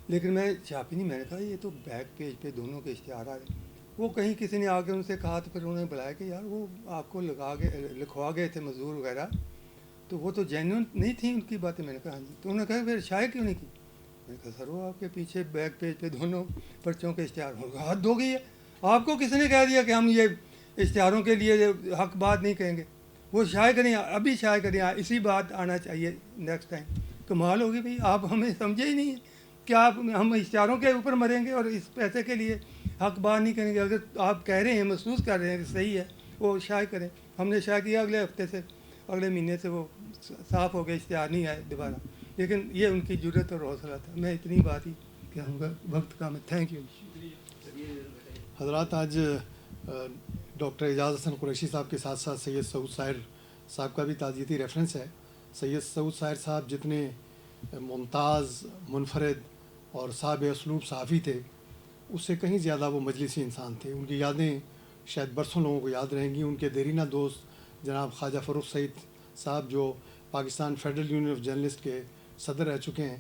لیکن میں چھاپی نہیں. میں نے کہا یہ تو بیک پیج پہ دونوں کے اشتہار آ رہے. وہ کہیں کسی نے آ کے ان سے کہا تو پھر انہوں نے بلایا کہ یار وہ آپ کو لکھوا گئے تھے مزدور وغیرہ، تو وہ تو جینوئن نہیں تھیں ان کی باتیں. میں نے کہا ہاں جی. تو انہوں نے کہا پھر شائع کیوں نہیں کی؟ میں نے کہا سر وہ آپ کے پیچھے بیک پیج پہ دونوں پرچوں کے اشتہار ہو، حد ہو گئی ہے. آپ کو کس نے کہہ دیا کہ ہم یہ اشتہاروں کے لیے حق بات نہیں کہیں گے؟ وہ شائع کریں، ابھی شائع کریں، اسی بات آنا چاہیے نیکسٹ ٹائم. کمال ہوگی بھائی، آپ ہمیں سمجھے ہی نہیں ہیں کہ ہم اشتہاروں کے اوپر مریں گے اور اس پیسے کے لیے حق بات نہیں کریں گے. اگر آپ کہہ رہے ہیں، محسوس کر رہے ہیں کہ صحیح ہے، وہ شائع کریں. ہم نے شائع کیا، اگلے ہفتے سے، اگلے مہینے سے وہ صاف ہو گئے، اشتہار نہیں آئے دوبارہ. لیکن یہ ان کی جرت اور حوصلہ تھا. میں اتنی بات ہی کہوں گا، وقت کا میں. Thank you. حضرات، آج ڈاکٹر اعجاز حسن قریشی صاحب کے ساتھ ساتھ سید سعود ساحر صاحب کا بھی تعزیتی ریفرنس ہے. سید سعود ساحر صاحب جتنے ممتاز، منفرد اور صاحب اسلوب صحافی تھے، اس سے کہیں زیادہ وہ مجلسی انسان تھے. ان کی یادیں شاید برسوں لوگوں کو یاد رہیں گی. ان کے دیرینہ دوست جناب خواجہ فروخ سعید صاحب، جو Pakistan federal union of journalist کے صدر رہ چکے ہیں،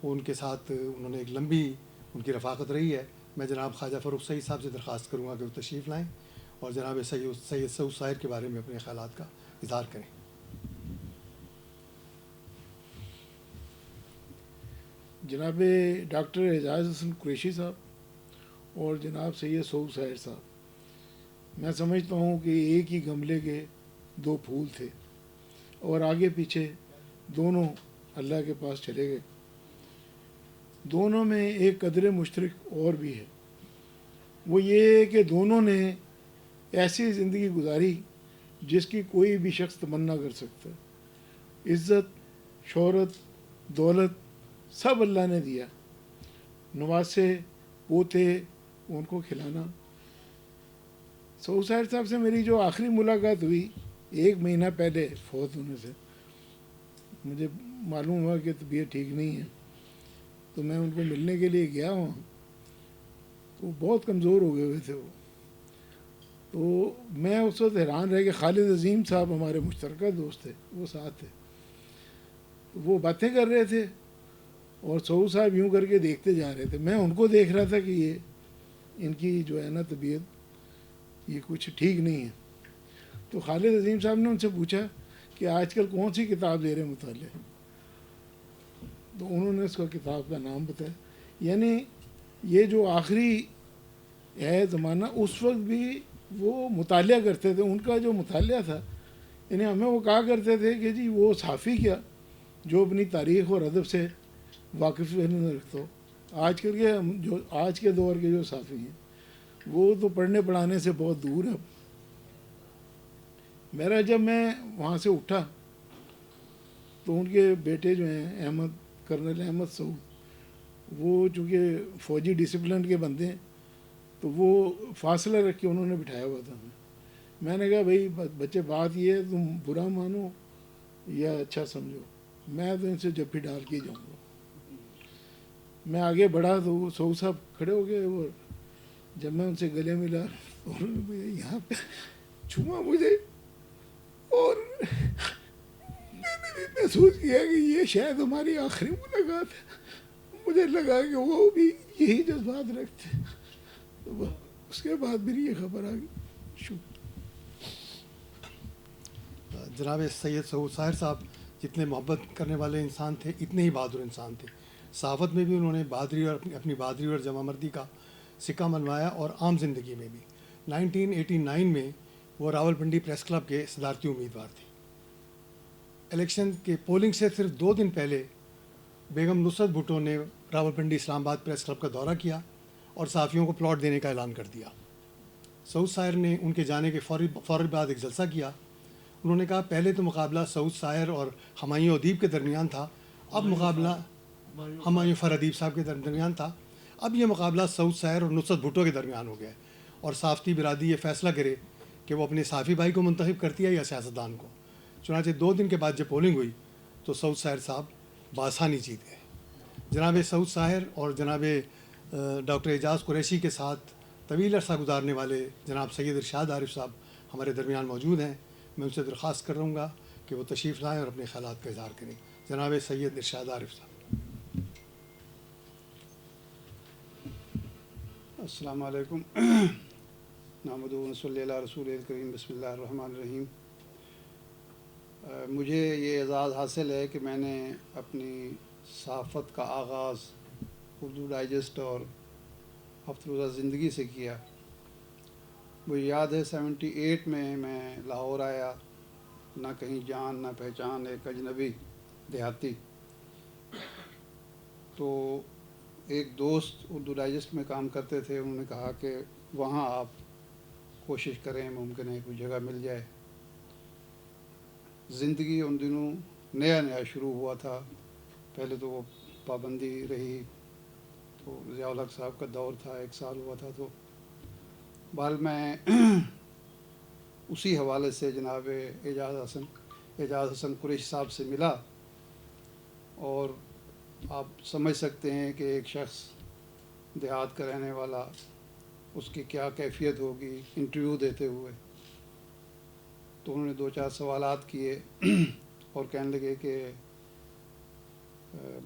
وہ ان کے ساتھ انہوں نے ایک لمبی ان کی رفاقت رہی ہے. میں جناب خواجہ فروخ سعید صاحب سے درخواست کروں گا کہ وہ تشریف لائیں اور جناب سید سعود ساحر کے بارے میں اپنے خیالات کا اظہار کریں. جناب ڈاکٹر اعجاز حسن قریشی صاحب اور جناب سید سعود ساحر صاحب، میں سمجھتا ہوں کہ ایک ہی گملے کے دو پھول تھے اور آگے پیچھے دونوں اللہ کے پاس چلے گئے. دونوں میں ایک قدر مشترک اور بھی ہے، وہ یہ کہ دونوں نے ایسی زندگی گزاری جس کی کوئی بھی شخص تمنا کر سکتا ہے. عزت، شہرت، دولت سب اللہ نے دیا، نواسے، پوتے، ان کو کھلانا. سعود ساحر صاحب سے میری جو آخری ملاقات ہوئی 1 مہینہ پہلے فوت ہونے سے، مجھے معلوم ہوا کہ طبیعت ٹھیک نہیں ہے، تو میں ان کو ملنے کے لیے گیا وہاں. تو بہت کمزور ہو گئے ہوئے تھے وہ. تو میں اس وقت حیران رہ کہ خالد عظیم صاحب ہمارے مشترکہ دوست تھے، وہ ساتھ تھے. وہ باتیں کر رہے تھے اور سعود صاحب یوں کر کے دیکھتے جا رہے تھے. میں ان کو دیکھ رہا تھا کہ یہ ان کی جو ہے نا طبیعت یہ کچھ ٹھیک نہیں ہے. تو خالد عظیم صاحب نے ان سے پوچھا کہ آج کل کون سی کتاب دے رہے ہیں مطالعے؟ تو انہوں نے اس کا کتاب کا نام بتایا. یعنی یہ جو آخری ہے زمانہ، اس وقت بھی وہ مطالعہ کرتے تھے. ان کا جو مطالعہ تھا، یعنی ہمیں وہ کہا کرتے تھے کہ جی وہ صحافی کیا جو اپنی تاریخ اور ادب سے واقف نہیں رکھتا ہو. آج کے دور کے جو صحافی ہیں وہ تو پڑھنے پڑھانے سے بہت دور ہے. میرا جب میں وہاں سے اٹھا تو ان کے بیٹے جو ہیں کرنل احمد سعود، وہ چونکہ فوجی ڈسپلن کے بندے ہیں تو وہ فاصلہ رکھ کے انہوں نے بٹھایا ہوا تھا. میں نے کہا بھائی بچے بات یہ ہے تم برا مانو یا اچھا سمجھو، میں تو ان سے جب بھی ڈال کے جاؤں گا. میں آگے بڑھا تو وہ سعود صاحب کھڑے ہو گئے اور جب میں ان سے گلے ملا تو انہوں نے یہاں پہ چھوا مجھے اور میں نے بھی محسوس کیا کہ یہ شاید ہماری آخری ملاقات ہے. مجھے لگا کہ وہ بھی یہی جذبات رکھتے. تو اس کے بعد میری یہ خبر آ گئی. شکریہ. جناب سید سعود ساحر صاحب جتنے محبت کرنے والے انسان تھے اتنے ہی بہادر انسان تھے. صحافت میں بھی انہوں نے بہادری اور اپنی بہادری اور جمع مردی کا سکہ منوایا اور عام زندگی میں بھی. 1989 میں وہ راولپنڈی پریس کلب کے صدارتی امیدوار تھے. الیکشن کے پولنگ سے صرف 2 دن پہلے بیگم نصرت بھٹو نے راولپنڈی اسلام آباد پریس کلب کا دورہ کیا اور صحافیوں کو پلاٹ دینے کا اعلان کر دیا. سعود ساحر نے ان کے جانے کے فوری بعد ایک جلسہ کیا. انہوں نے کہا پہلے تو مقابلہ سعود ساحر اور ہمایوں ادیب کے درمیان تھا، اب مقابلہ ہمایوں فرادیب صاحب کے درمیان تھا، اب یہ مقابلہ سعود ساحر اور نصرت بھٹو کے درمیان ہو گیا ہے اور صحافتی برادری یہ فیصلہ کرے کہ وہ اپنے صحافی بھائی کو منتخب کرتی ہے یا سیاستدان کو. چنانچہ 2 دن کے بعد جب پولنگ ہوئی تو سعود ساحر صاحب بآسانی جیت گئے. جناب سعود ساحر اور جناب ڈاکٹر اعجاز قریشی کے ساتھ طویل عرصہ گزارنے والے جناب سید ارشاد عارف صاحب ہمارے درمیان موجود ہیں. میں ان سے درخواست کر رہا ہوں گا کہ وہ تشریف لائیں اور اپنے خیالات کا اظہار کریں. جناب سید ارشاد عارف صاحب. السلام علیکم. نحمدہ و نصلی علی رسول الکریم. بسم اللہ الرحمن الرحیم. مجھے یہ اعزاز حاصل ہے کہ میں نے اپنی صحافت کا آغاز اردو ڈائجسٹ اور ہفتہ روزہ زندگی سے کیا. مجھے یاد ہے 78 میں لاہور آیا، نہ کہیں جان نہ پہچان، ایک اجنبی دیہاتی. تو ایک دوست اردو ڈائجسٹ میں کام کرتے تھے، انہوں نے کہا کہ وہاں آپ کوشش کریں، ممکن ہے کوئی جگہ مل جائے. زندگی ان دنوں نیا شروع ہوا تھا. پہلے تو وہ پابندی رہی، تو ضیاء الحق صاحب کا دور تھا، 1 سال ہوا تھا. تو بہرحال میں اسی حوالے سے جناب اعجاز حسن قریشی صاحب سے ملا، اور آپ سمجھ سکتے ہیں کہ ایک شخص دیہات کا رہنے والا، اس کی کیا کیفیت ہوگی انٹرویو دیتے ہوئے. تو انہوں نے 2-4 سوالات کیے اور کہنے لگے کہ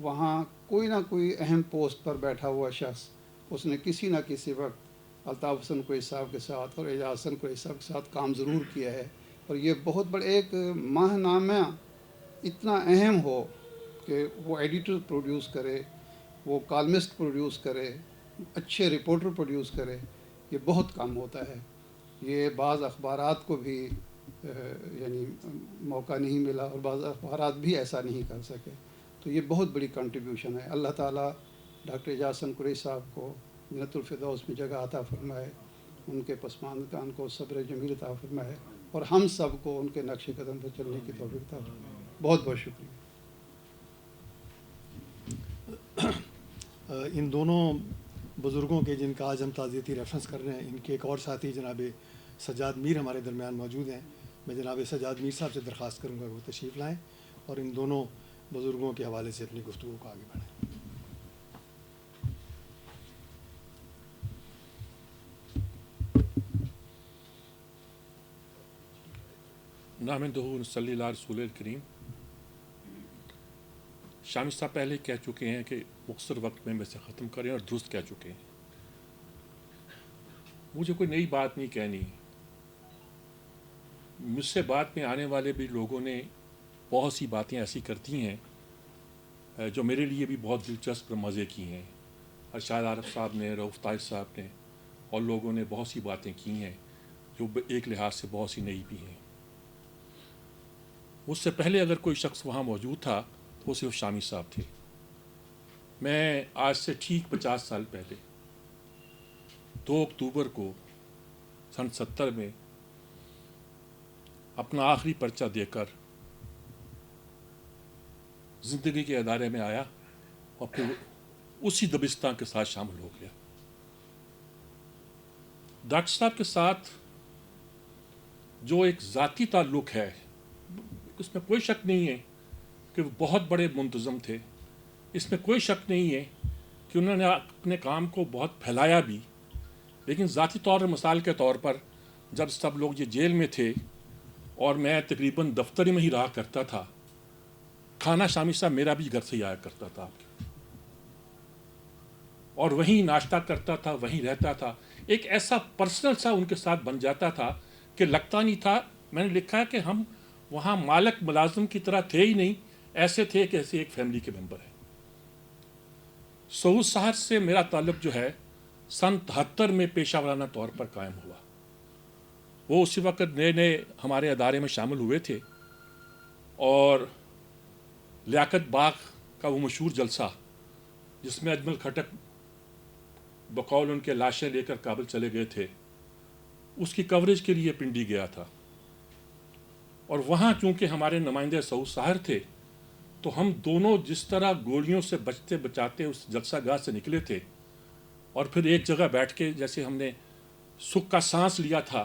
وہاں کوئی نہ کوئی اہم پوسٹ پر بیٹھا ہوا شخص اس نے کسی نہ کسی وقت الطاف حسن قریشی صاحب کے ساتھ اور اعجاز حسن قریشی صاحب کے ساتھ کام ضرور کیا ہے. اور یہ بہت بڑا ایک ماہ نامہ اتنا اہم ہو کہ وہ ایڈیٹر پروڈیوس کرے, وہ کالمسٹ پروڈیوس کرے, اچھے رپورٹر پروڈیوس کرے, یہ بہت کم ہوتا ہے. یہ بعض اخبارات کو بھی یعنی موقع نہیں ملا اور بعض اخبارات بھی ایسا نہیں کر سکے. تو یہ بہت بڑی کنٹریبیوشن ہے. اللہ تعالیٰ ڈاکٹر اعجاز حسن قریشی صاحب کو جنت الفردوس میں جگہ عطا فرمائے, ان کے پسماندگان کو صبر جمیل عطا فرمائے, اور ہم سب کو ان کے نقش قدم پر چلنے کی توفیق عطا فرمائے. بہت بہت شکریہ. ان دونوں بزرگوں کے جن کا آج ہم تعزیتی ریفرنس کر رہے ہیں, ان کے ایک اور ساتھی جناب سجاد میر ہمارے درمیان موجود ہیں. میں جناب سجاد میر صاحب سے درخواست کروں گا کہ وہ تشریف لائیں اور ان دونوں بزرگوں کے حوالے سے اپنی گفتگو کو آگے بڑھائیں. نحمدہ و نصلی علی رسول الکریم. شامی صاحب پہلے کہہ چکے ہیں کہ مختصر وقت میں سے ختم کریں اور درست کہہ چکے ہیں. مجھے کوئی نئی بات نہیں کہنی. مجھ سے بات میں آنے والے بھی لوگوں نے بہت سی باتیں ایسی کرتی ہیں جو میرے لیے بھی بہت دلچسپ اور مزے کی ہیں. ارشاد عارف صاحب نے, رؤف طاہر صاحب نے اور لوگوں نے بہت سی باتیں کی ہیں جو ایک لحاظ سے بہت سی نئی بھی ہیں. مجھ سے پہلے اگر کوئی شخص وہاں موجود تھا تو وہ صرف شامی صاحب تھے. میں آج سے ٹھیک 50 سال پہلے 2 اکتوبر کو سن 70 میں اپنا آخری پرچہ دے کر زندگی کے ادارے میں آیا اور پھر اسی دبستان کے ساتھ شامل ہو گیا. ڈاکٹر صاحب کے ساتھ جو ایک ذاتی تعلق ہے اس میں کوئی شک نہیں ہے کہ وہ بہت بڑے منتظم تھے. اس میں کوئی شک نہیں ہے کہ انہوں نے اپنے کام کو بہت پھیلایا بھی. لیکن ذاتی طور اور مثال کے طور پر جب سب لوگ یہ جیل میں تھے اور میں تقریباً دفتر میں ہی رہا کرتا تھا, کھانا شامی صاحب میرا بھی گھر سے ہی آیا کرتا تھا اور وہیں ناشتہ کرتا تھا, وہیں رہتا تھا. ایک ایسا پرسنل سا ان کے ساتھ بن جاتا تھا کہ لگتا نہیں تھا. میں نے لکھا ہے کہ ہم وہاں مالک ملازم کی طرح تھے ہی نہیں, ایسے تھے کہ ایسے ایک فیملی کے ممبر ہیں. سعود سحر سے میرا تعلق جو ہے سن 73 میں پیشہ ورانہ طور پر قائم ہوا. وہ اسی وقت نئے نئے ہمارے ادارے میں شامل ہوئے تھے اور لیاقت باغ کا وہ مشہور جلسہ جس میں اجمل کھٹک بقول ان کے لاشیں لے کر کابل چلے گئے تھے, اس کی کوریج کے لیے پنڈی گیا تھا. اور وہاں چونکہ ہمارے نمائندے سعود سحر تھے تو ہم دونوں جس طرح گولیوں سے بچتے بچاتے اس جلسہ گاہ سے نکلے تھے اور پھر ایک جگہ بیٹھ کے جیسے ہم نے سکھ کا سانس لیا تھا,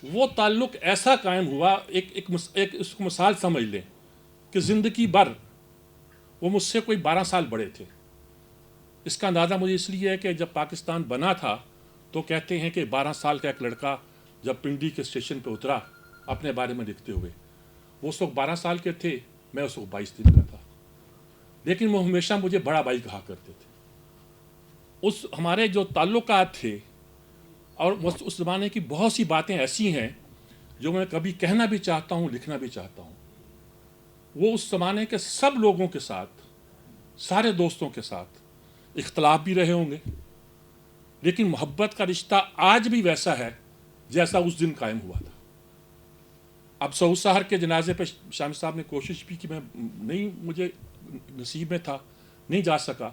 وہ تعلق ایسا قائم ہوا. ایک اس کو مثال سمجھ لیں کہ زندگی بھر وہ مجھ سے کوئی 12 سال بڑے تھے. اس کا اندازہ مجھے اس لیے ہے کہ جب پاکستان بنا تھا تو کہتے ہیں کہ 12 سال کا ایک لڑکا جب پنڈی کے اسٹیشن پہ اترا اپنے بارے میں لکھتے ہوئے, وہ اس وقت 12 سال کے تھے, میں اس وقت 22 دن کا تھا. لیکن وہ ہمیشہ مجھے بڑا بھائی کہا کرتے تھے. اس ہمارے جو تعلقات تھے اور اس زمانے کی بہت سی باتیں ایسی ہیں جو میں کبھی کہنا بھی چاہتا ہوں, لکھنا بھی چاہتا ہوں. وہ اس زمانے کے سب لوگوں کے ساتھ, سارے دوستوں کے ساتھ اختلاف بھی رہے ہوں گے, لیکن محبت کا رشتہ آج بھی ویسا ہے جیسا اس دن قائم ہوا تھا. اب سعود سحر کے جنازے پہ شامی صاحب نے کوشش بھی کہ میں نہیں, مجھے نصیب میں تھا, نہیں جا سکا.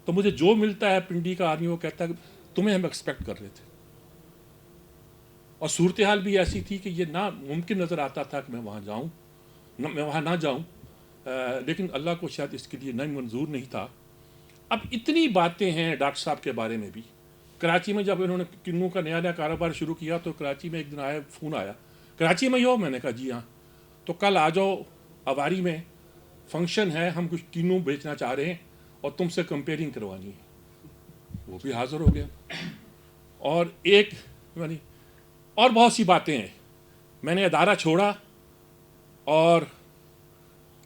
تو مجھے جو ملتا ہے پنڈی کا آدمی وہ کہتا ہے کہ تمہیں ہم ایکسپیکٹ کر رہے تھے. اور صورتحال بھی ایسی تھی کہ یہ ناممکن نظر آتا تھا کہ میں وہاں جاؤں, میں وہاں نہ جاؤں, لیکن اللہ کو شاید اس کے لیے نہ منظور نہیں تھا. اب اتنی باتیں ہیں ڈاکٹر صاحب کے بارے میں بھی. کراچی میں جب انہوں نے کنوں کا نیا کاروبار شروع کیا تو کراچی میں ایک دن آیا, فون آیا, کراچی میں ہی ہو؟ میں نے کہا جی ہاں. تو کل آ جاؤ اواری میں, فنکشن ہے, ہم کچھ کنوں بیچنا چاہ رہے ہیں اور تم سے کمپیئرنگ کروانی ہے. وہ بھی حاضر ہو گیا. اور اور بہت سی باتیں ہیں. میں نے ادارہ چھوڑا اور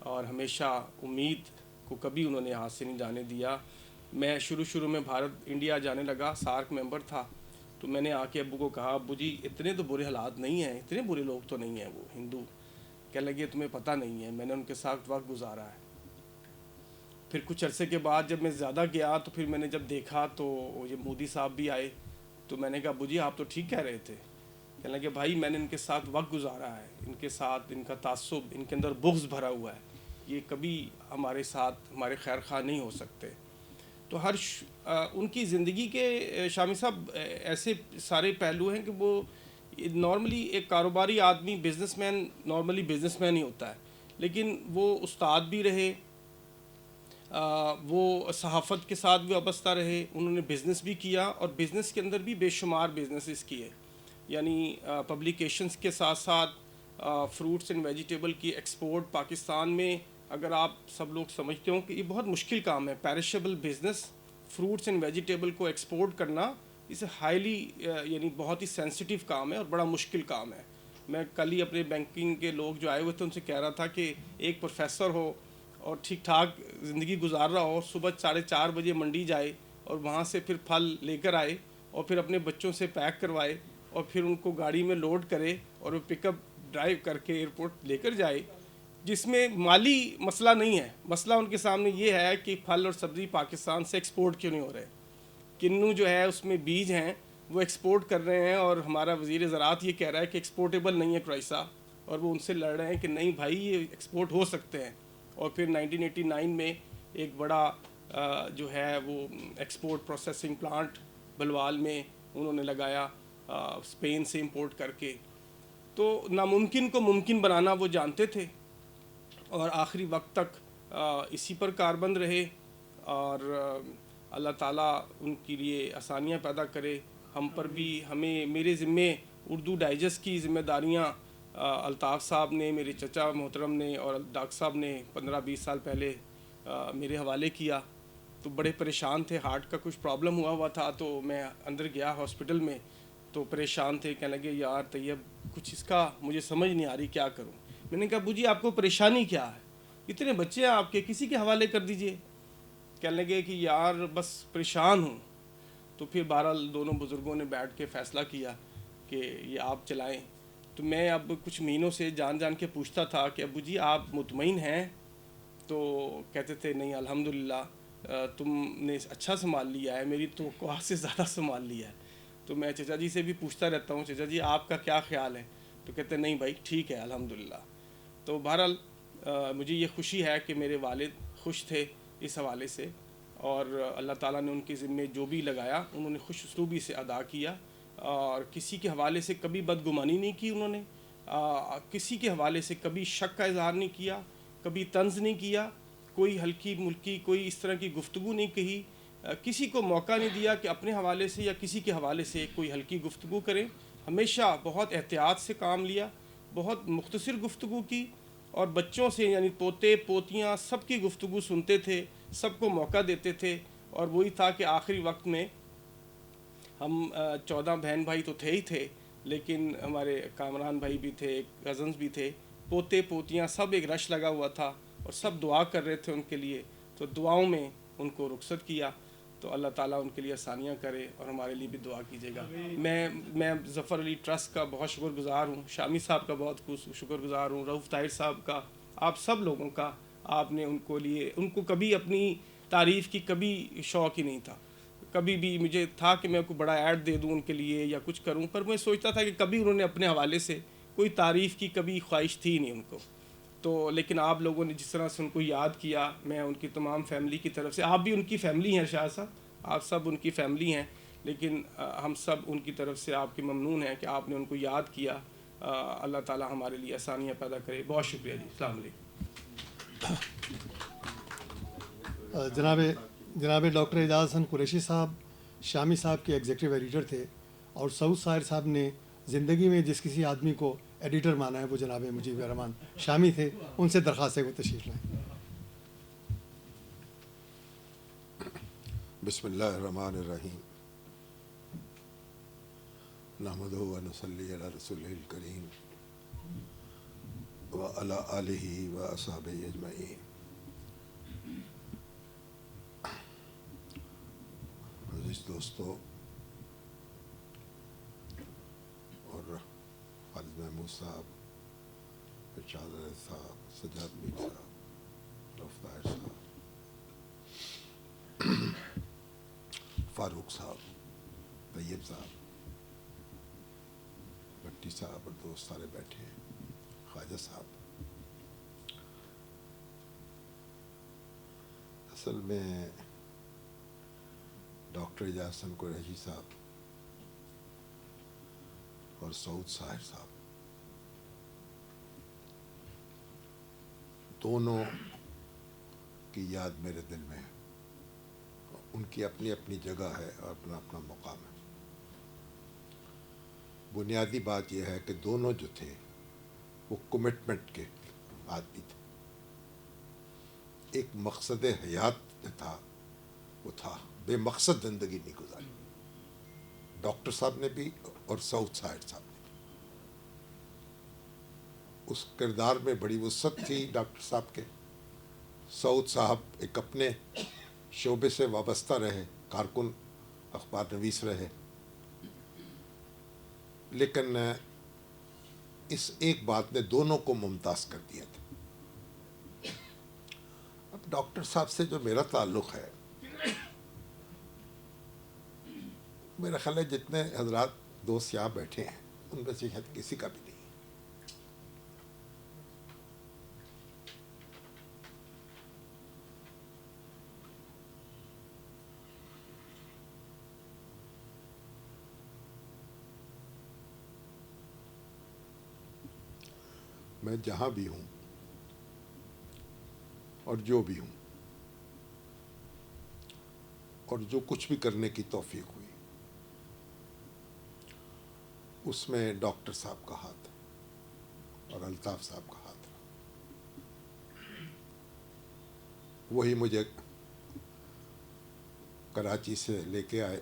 اور ہمیشہ امید کو کبھی انہوں نے ہاتھ سے نہیں جانے دیا. میں شروع میں بھارت انڈیا جانے لگا, سارک ممبر تھا, تو میں نے آ کے ابو کو کہا ابو جی اتنے تو برے حالات نہیں ہیں, اتنے برے لوگ تو نہیں ہیں وہ ہندو. کہنے لگے تمہیں پتہ نہیں ہے, میں نے ان کے ساتھ وقت گزارا ہے. پھر کچھ عرصے کے بعد جب میں زیادہ گیا تو پھر میں نے جب دیکھا تو یہ مودی صاحب بھی آئے, تو میں نے کہا ابو جی آپ تو ٹھیک کہہ رہے تھے. کہنے لگے بھائی میں نے ان کے ساتھ وقت گزارا ہے, ان کے ساتھ ان کا تعصب, ان کے اندر بغض بھرا ہوا ہے, یہ کبھی ہمارے ساتھ ہمارے خیر خواہ نہیں ہو سکتے. تو ان کی زندگی کے شامی صاحب ایسے سارے پہلو ہیں کہ وہ نارملی ایک کاروباری آدمی businessman normally businessman ہی ہوتا ہے, لیکن وہ استاد بھی رہے, وہ صحافت کے ساتھ بھی وابستہ رہے, انہوں نے بزنس بھی کیا اور بزنس کے اندر بھی بے شمار بزنسز کیے. یعنی پبلیکیشنز کے ساتھ ساتھ فروٹس اینڈ ویجیٹیبل کی ایکسپورٹ پاکستان میں, اگر آپ سب لوگ سمجھتے ہوں کہ یہ بہت مشکل کام ہے, perishable business fruits and vegetable کو ایکسپورٹ کرنا اسے ہائیلی یعنی بہت ہی سینسٹیو کام ہے اور بڑا مشکل کام ہے. میں کل ہی اپنے بینکنگ کے لوگ جو آئے ہوئے تھے ان سے کہہ رہا تھا کہ ایک پروفیسر ہو اور ٹھیک ٹھاک زندگی گزار رہا ہو, صبح 4:30 بجے منڈی جائے اور وہاں سے پھر پھل لے کر آئے اور پھر اپنے بچوں سے پیک کروائے اور پھر ان کو گاڑی میں لوڈ کرے اور وہ پک اپ ڈرائیو کر کے ایئرپورٹ لے کر جائے, جس میں مالی مسئلہ نہیں ہے. مسئلہ ان کے سامنے یہ ہے کہ پھل اور سبزی پاکستان سے ایکسپورٹ کیوں نہیں ہو رہے. کنو جو ہے اس میں بیج ہیں وہ ایکسپورٹ کر رہے ہیں اور ہمارا وزیر زراعت یہ کہہ رہا ہے کہ ایکسپورٹیبل نہیں ہے کرائسا, اور وہ ان سے لڑ رہے ہیں کہ نہیں بھائی یہ ایکسپورٹ ہو سکتے ہیں. اور پھر 1989 میں ایک بڑا جو ہے وہ ایکسپورٹ پروسیسنگ پلانٹ بلوال میں انہوں نے لگایا اسپین سے امپورٹ کر کے. تو ناممکن کو ممکن بنانا وہ جانتے تھے اور آخری وقت تک اسی پر کاربند رہے, اور اللہ تعالیٰ ان کے لیے آسانیاں پیدا کرے. ہم پر بھی میرے ذمے اردو ڈائجسٹ کی ذمہ داریاں الطاف صاحب نے, میرے چچا محترم نے اور ڈاکٹر صاحب نے 15-20 سال پہلے میرے حوالے کیا. تو بڑے پریشان تھے, ہارٹ کا کچھ پرابلم ہوا تھا, تو میں اندر گیا ہاسپٹل میں تو پریشان تھے, کہنے لگے یار طیب کچھ اس کا مجھے سمجھ نہیں آ رہی کیا کروں. میں نے کہا ابو جی آپ کو پریشانی کیا ہے, اتنے بچے ہیں آپ کے, کسی کے حوالے کر دیجئے. کہنے لگے کہ یار بس پریشان ہوں. تو پھر بہرحال دونوں بزرگوں نے بیٹھ کے فیصلہ کیا کہ یہ آپ چلائیں. تو میں اب کچھ مہینوں سے جان کے پوچھتا تھا کہ ابو جی آپ مطمئن ہیں؟ تو کہتے تھے نہیں الحمدللہ تم نے اچھا سنبھال لیا ہے, میری توقعات سے زیادہ سنبھال لیا ہے. تو میں چچا جی سے بھی پوچھتا رہتا ہوں چچا جی آپ کا کیا خیال ہے, تو کہتے ہیں نہیں بھائی ٹھیک ہے الحمدللہ. تو بہرحال مجھے یہ خوشی ہے کہ میرے والد خوش تھے اس حوالے سے, اور اللہ تعالیٰ نے ان کے ذمے جو بھی لگایا انہوں نے خوش اسلوبی سے ادا کیا, اور کسی کے حوالے سے کبھی بدگمانی نہیں کی انہوں نے, کسی کے حوالے سے کبھی شک کا اظہار نہیں کیا, کبھی طنز نہیں کیا, کوئی ہلکی ملکی کوئی اس طرح کی گفتگو نہیں کہی, کسی کو موقع نہیں دیا کہ اپنے حوالے سے یا کسی کے حوالے سے کوئی ہلکی گفتگو کریں. ہمیشہ بہت احتیاط سے کام لیا, بہت مختصر گفتگو کی, اور بچوں سے یعنی پوتے پوتیاں سب کی گفتگو سنتے تھے, سب کو موقع دیتے تھے. اور وہی تھا کہ آخری وقت میں ہم 14 بہن بھائی تو تھے ہی تھے, لیکن ہمارے کامران بھائی بھی تھے, کزنز بھی تھے, پوتے پوتیاں سب ایک رش لگا ہوا تھا اور سب دعا کر رہے تھے ان کے لیے. تو دعاؤں میں ان کو رخصت کیا, تو اللہ تعالیٰ ان کے لیے آسانیاں کرے اور ہمارے لیے بھی دعا کیجیے گا. میں ظفر علی ٹرسٹ کا بہت شکر گزار ہوں, شامی صاحب کا بہت شکر گزار ہوں, رؤف طاہر صاحب کا, آپ سب لوگوں کا. آپ نے ان کو کبھی اپنی تعریف کی کبھی شوق ہی نہیں تھا. کبھی بھی مجھے تھا کہ میں کوئی بڑا ایڈ دے دوں ان کے لیے یا کچھ کروں, پر میں سوچتا تھا کہ کبھی انہوں نے اپنے حوالے سے کوئی تعریف کی کبھی خواہش تھی نہیں ان کو. تو لیکن آپ لوگوں نے جس طرح سے ان کو یاد کیا, میں ان کی تمام فیملی کی طرف سے, آپ بھی ان کی فیملی ہیں شاہ صاحب, آپ سب ان کی فیملی ہیں, لیکن ہم سب ان کی طرف سے آپ کے ممنون ہیں کہ آپ نے ان کو یاد کیا. اللہ تعالیٰ ہمارے لیے آسانیاں پیدا کرے. بہت شکریہ جی. السلام علیکم. جناب ڈاکٹر اعجاز حسن قریشی صاحب شامی صاحب کے ایگزیکٹو ایڈیٹر تھے, اور سعود طاہر صاحب نے زندگی میں جس کسی آدمی کو ایڈیٹر مانا ہے وہ جناب مجیب الرحمان شامی تھے. ان سے درخواست ہے وہ تشریف لائیں. بسم اللہ الرحمن الرحیم. نحمدہ و نصلی علی رسولہ الکریم. وعلى آلہ وأصحابہ اجمعین۔ عزیز دوستو اور خالد محمود صاحب، ارشاد علی صاحب، سجاد میر صاحب، رؤف طاہر صاحب، فاروق صاحب، طیب صاحب، بھٹی صاحب اور دوست سارے بیٹھے ہیں، خواجہ صاحب۔ اصل میں ڈاکٹر اعجاز حسن قریشی صاحب اور سعود صاحب صاحب دونوں کی یاد میرے دل میں ہے۔ ان کی اپنی اپنی جگہ ہے اور اپنا اپنا مقام ہے۔ بنیادی بات یہ ہے کہ دونوں جو تھے وہ کمٹمنٹ کے آدمی تھے۔ ایک مقصد حیات تھا، وہ تھا بے مقصد زندگی نہیں گزاری، ڈاکٹر صاحب نے بھی اور سعود صاحب نے بھی۔ اس کردار میں بڑی وسعت تھی ڈاکٹر صاحب کے۔ سعود صاحب ایک اپنے شعبے سے وابستہ رہے، کارکن اخبار نویس رہے، لیکن اس ایک بات نے دونوں کو ممتاز کر دیا تھا۔ اب ڈاکٹر صاحب سے جو میرا تعلق ہے، میرا خیال ہے جتنے حضرات دوست یہاں بیٹھے ہیں ان میں سے شاید کسی کا بھی نہیں۔ میں جہاں بھی ہوں اور جو بھی ہوں اور جو کچھ بھی کرنے کی توفیق ہوئی، اس میں ڈاکٹر صاحب کا ہاتھ اور الطاف صاحب کا ہاتھ رہا۔ وہی مجھے کراچی سے لے کے آئے،